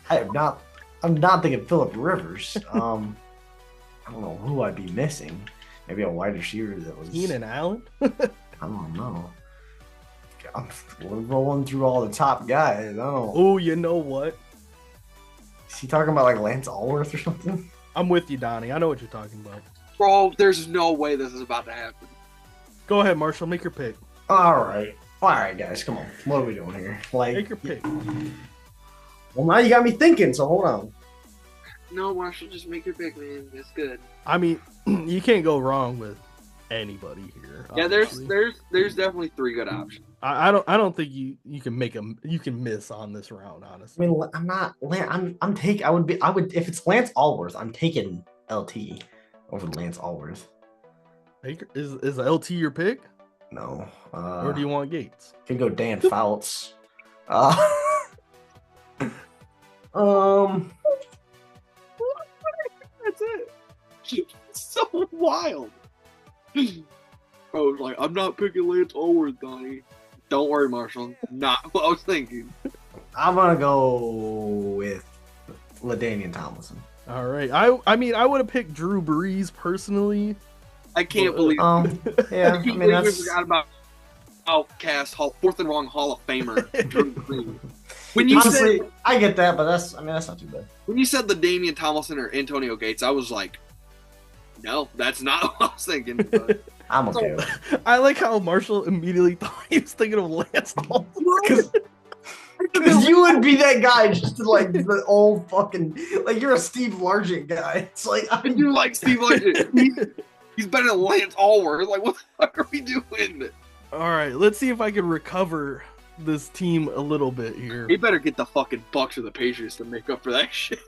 I'm not thinking Phillip Rivers. I don't know who I'd be missing. Maybe a wide receiver that was. Keenan Allen. I don't know. We're rolling through all the top guys. I don't know. Oh, you know what? Is he talking about like Lance Allworth or something? I'm with you, Donnie. I know what you're talking about. Bro, there's no way this is about to happen. Go ahead, Marshall. Make your pick. All right, guys, come on. What are we doing here? Make Like, your pick. well, now you got me thinking. So hold on. No, Marshall, just make your pick, man. That's good. I mean, you can't go wrong with anybody here. Yeah, obviously. there's definitely three good options. I don't think you can make them. You can miss on this round, I honestly. mean, I'm not. I'm taking. I would if it's Lance Allworth. I'm taking LT over Lance Allworth. Is LT your pick, No. or do you want Gates? Can go Dan Fouts. Um. That's it. It's so wild. I was like, I'm not picking Lance Allworth, Donnie. Don't worry, Marshall. Not what I was thinking. I'm gonna go with LaDainian Tomlinson. All right. I mean, I would have picked Drew Brees personally. I can't Well, believe. Yeah. I I can't mean, believe we that's. forgot about outcast fourth and wrong Hall of Famer. Drew Brees. When you Honestly, said I get that, but that's not too bad. when you said the Damian Tomlinson or Antonio Gates, I was like, no, that's not what I was thinking. But I'm okay with it. I like how Marshall immediately thought he was thinking of Lance Because you would be that guy, just like the old fucking, like you're a Steve Largent guy. It's like I do like Steve Largent. He's better than Lance Allworth. Like, what the fuck are we doing? All right, let's see if I can recover this team a little bit here. He better get the fucking Bucks or the Patriots to make up for that shit.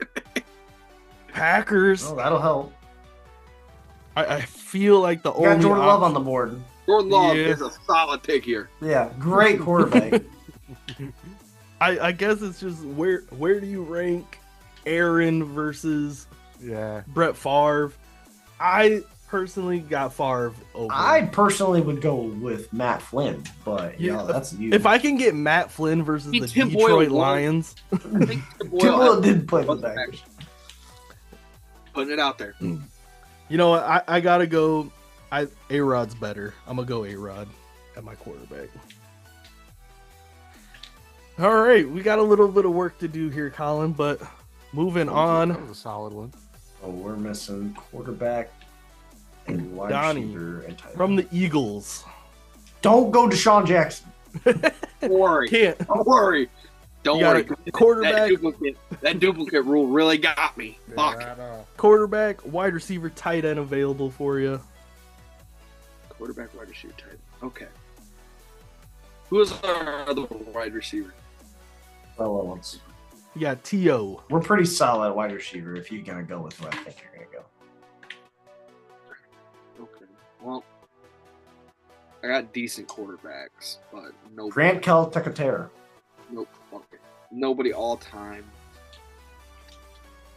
Packers. oh, that'll help. I feel like the You got only Jordan Love on option- the board. Jordan Love Yeah. is a solid pick here. Yeah, great quarterback. I guess it's just where do you rank Aaron versus Yeah. Brett Favre? I personally got Favre over. I personally would go with Matt Flynn, but Yeah, that's you. if I can get Matt Flynn versus Hey, the Tim Detroit Boyle won. Lions, I think Tim Boyle did play for the Wasn't Packers. Putting it out there. you know what? I gotta go. A-Rod's better. I'm gonna go A-Rod at my quarterback. All right, we got a little bit of work to do here, Colin, but moving That on. was a solid one. Oh, we're missing quarterback and wide Donnie, receiver and tight end. From the Eagles. Don't go Deshaun Jackson. Don't worry. Can't. Don't worry. Don't You got worry. a quarterback. That duplicate rule really got me. Fuck. Yeah, I know. Quarterback, wide receiver, tight end available for you. Quarterback, wide receiver, tight end. Okay. Who is our other wide receiver? Fellow ones. You got T.O. We're pretty solid wide receiver if you're gonna go with who I think you're gonna go. Okay. Well, I got decent quarterbacks, but no. Grant Caltecatera. Nope. Okay. Nobody all time.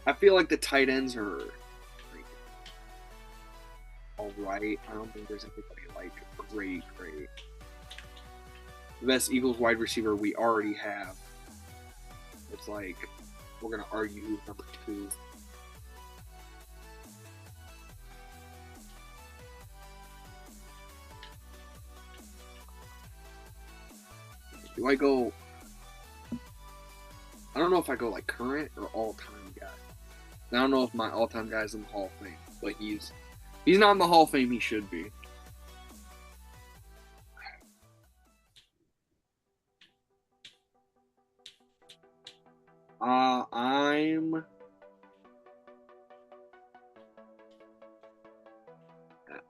I feel like the tight ends are like, all right. I don't think there's anybody like great. The best Eagles wide receiver we already have. It's like we're gonna argue who's number 2. Do I go? I don't know if I go like current or all-time guy. I don't know if my all-time guy's in the Hall of Fame, but he's not in the Hall of Fame. He should be.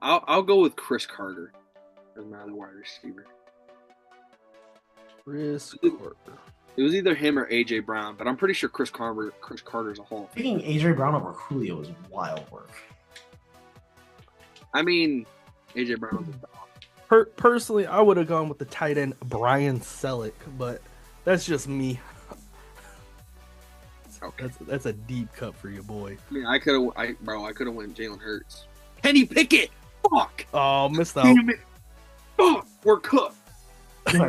I'll go with Chris Carter as my other wide receiver. Chris Carter. It was either him or AJ Brown, but I'm pretty sure Chris Carter's a Hall of Fame. Picking AJ Brown over Julio is wild work. I mean, AJ Brown was a dog. Personally, I would have gone with the tight end Brian Selleck, but that's just me. Okay. That's a deep cut for you, boy. I mean, I could have went Jalen Hurts. Kenny Pickett. Fuck. Oh, missed out. Damn it. Fuck. We're cooked.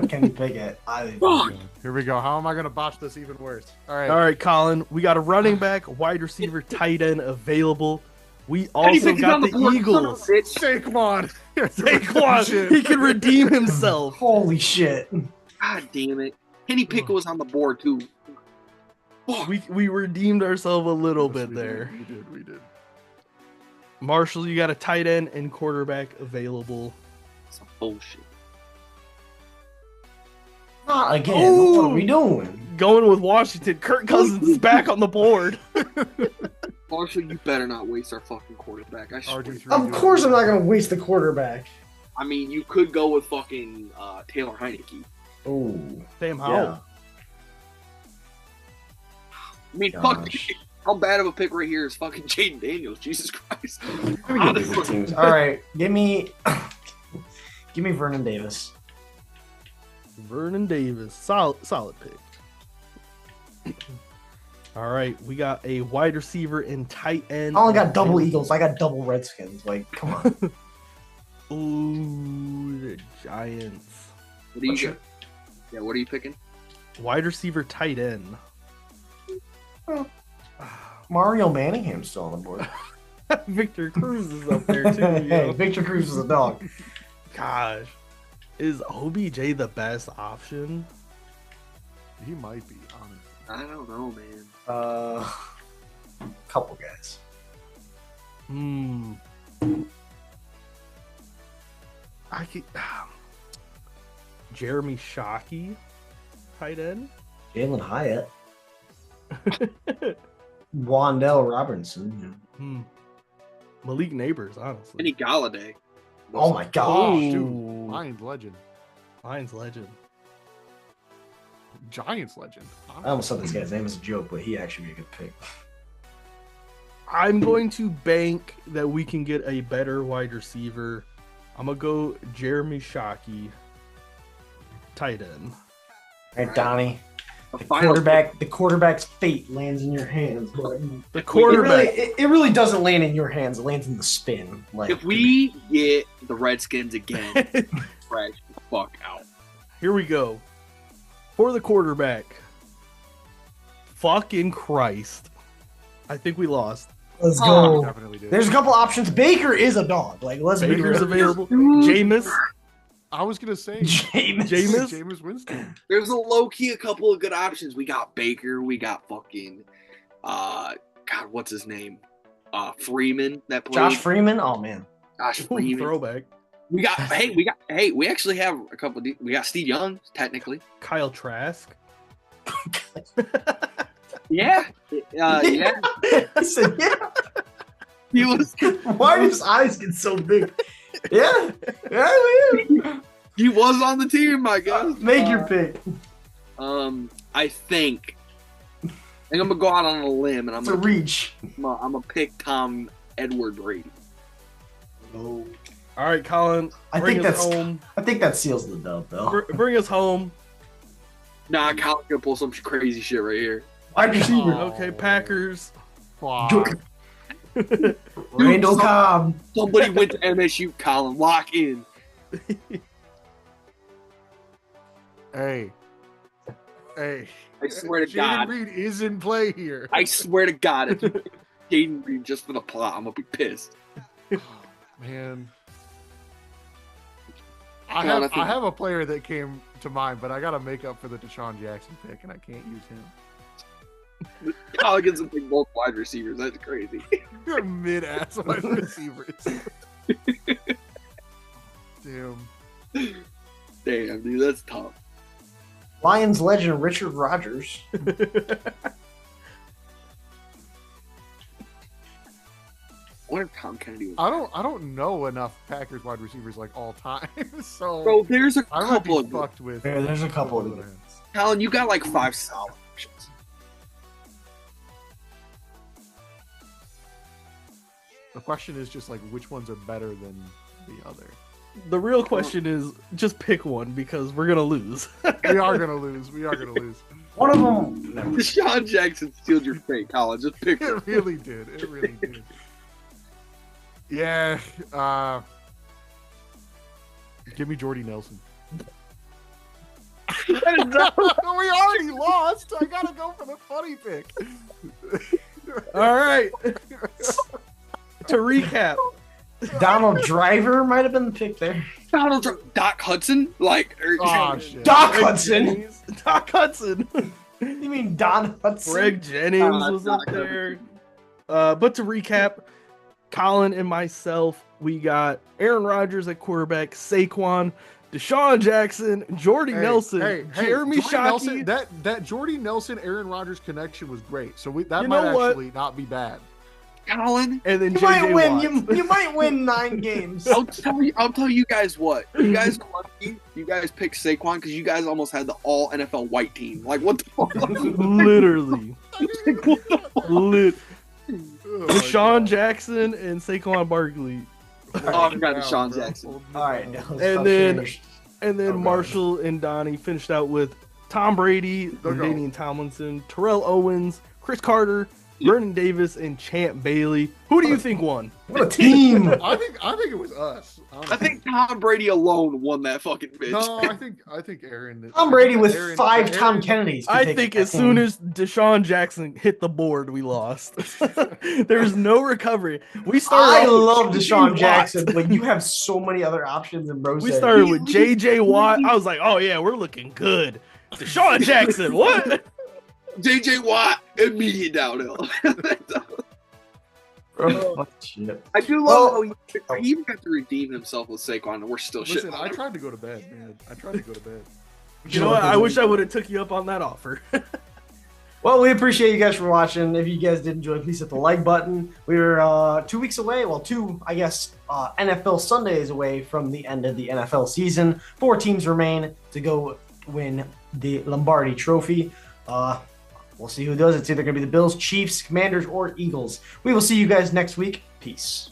Kenny Pickett. Fuck. Here we go. How am I going to botch this even worse? All All right, Colin. We got a running back, wide receiver, tight end available. We also got the Eagles. Saquon. Saquon. He can redeem himself. Holy shit. God damn it. Kenny Pickett was on the board, too. Fuck. We redeemed ourselves a little bit there. We did. Marshall, you got a tight end and quarterback available. Some bullshit. Not again. What are we doing? Going with Washington. Kirk Cousins is back on the board. Marshall, you better not waste our fucking quarterback. I swear. RG3 Of course I'm not going to waste the quarterback. I mean, you could go with fucking Taylor Heineke. Oh. Damn, how? Yeah. I mean, Gosh. fuck. How bad of a pick right here is fucking Jaden Daniels? Jesus Christ. All right. Give me Vernon Davis. Vernon Davis. Solid pick. All right. We got a wide receiver and tight end. I only got double Eagles. I got double Redskins. Like, come on. Ooh, the Giants. What do you get? Yeah, what are you picking? Wide receiver, tight end. Mario Manningham's still on the board. Victor Cruz is up there too. Hey, Yo. Victor Cruz is a dog. Gosh, is OBJ the best option? He might be, honestly. I don't know, man. Couple guys. I could. Jeremy Shockey, tight end. Jalen Hyatt. Wandell Robinson. Malik Neighbors, honestly. Kenny Galladay. Oh my gosh. Dude, Ooh. Lions legend. Lions legend. Giants legend. I almost said this guy's name as a joke, but he actually be a good pick. I'm going to bank that we can get a better wide receiver. I'm going to go Jeremy Shockey, tight end. All right, Donnie. The quarterback's fate lands in your hands. The quarterback. It really doesn't land in your hands. It lands in the spin. Like, If we get the Redskins again, crash the fuck out. Here we go. For the quarterback. Fucking Christ. I think we lost. let's We go. definitely did. There's a couple options. Baker is a dog. Like, let's be Baker's real. available. Jameis. I was gonna say Jameis. Jameis Winston. There's a low-key a couple of good options. We got Baker. We got fucking, God, what's his name? Freeman that played. Josh Freeman. Oh man. Josh Ooh, Freeman. throwback. We actually have a couple. We got Steve Young technically. Kyle Trask. Yeah. Yeah. I said, yeah. He was. Why do his eyes get so big? Yeah. He was on the team, I guess. Make your pick. I think I'm gonna go out on a limb, and I'm It's a gonna reach. pick Tom Edward Brady. No. All right, Colin. I Bring think us that's. home. I think that seals the dub, though. Bring us home. Nah, Colin's gonna pull some crazy shit right here. Wide receiver. Okay, Packers. Fuck. Randall Cobb. Somebody went to MSU, Colin. Lock in. Hey. I swear to Jaden God. Reed is in play here. I swear to God, if you pick Jaden Reed just for the plot, I'm gonna be pissed. Man. Come on, I have a player that came to mind, but I gotta make up for the Deshaun Jackson pick, and I can't use him. Colin gets to pick both wide receivers. That's crazy. You're mid-ass wide receivers. Damn. Damn, dude, that's tough. Lions legend Richard Rodgers. I wonder if Tom Kennedy was. I don't know enough Packers wide receivers like all time, so Bro, there's a I might couple be of fucked with. Yeah, there's a couple of them. Colin, you got like 5 solid options. The question is just like which ones are better than the other. The real question is just pick one because we're gonna lose. We are gonna lose. One of them. Never. Deshaun Jackson stealed your fate, Colin. Just pick It one. really did. It really did. Yeah. Give me Jordy Nelson. We already lost. I gotta go for the funny pick. All right. To recap, Donald Driver might have been the pick there. Doc Hudson? Oh, shit. Doc Greg Hudson. Jennings. Doc Hudson. You mean Don Hudson? Greg Jennings was up Doc there. But to recap, Colin and myself, we got Aaron Rodgers at quarterback, Saquon, Deshaun Jackson, Jordy Nelson, Jeremy Jordy Shockey. Nelson, that Jordy Nelson Aaron Rodgers connection was great. So that You might know what? actually not be bad. Colin, and then You JJ might win. Watt. You might win 9 games. I'll tell you guys what. You guys are lucky. You guys picked Saquon because you guys almost had the all NFL white team. Like, what the fuck? Literally. Lit. Oh, Deshaun Jackson and Saquon Barkley. Oh, I forgot Deshaun Jackson. All right. And then Oh, God. Marshall and Donnie finished out with Tom Brady, Go. Danian Tomlinson, Terrell Owens, Chris Carter, Vernon Davis, and Champ Bailey. Who do you think won? What a team. I think it was us. Honestly. I think Tom Brady alone won that fucking bitch. No, I think Aaron. Tom Brady with Aaron- 5 Tom Aaron- Kennedys. could I take think that as team. soon as Deshaun Jackson hit the board, we lost. There's no recovery. We started. I off with love J.J. Deshaun Watt. Jackson, but you have so many other options. And Bro We said, started with JJ Watt. I was like, oh yeah, we're looking good. Deshaun Jackson, what? JJ Watt, immediate downhill. Oh, shit. I do love how he even got to redeem himself with Saquon, and we're still Listen, shitting I on him. tried to go to bed, man. I tried to go to bed. You know what? I wish I would have took you up on that offer. Well, we appreciate you guys for watching. If you guys did enjoy, please hit the like button. We're 2 weeks away. Well, NFL Sundays away from the end of the NFL season. 4 teams remain to go win the Lombardi Trophy. We'll see who does. It's either going to be the Bills, Chiefs, Commanders, or Eagles. We will see you guys next week. Peace.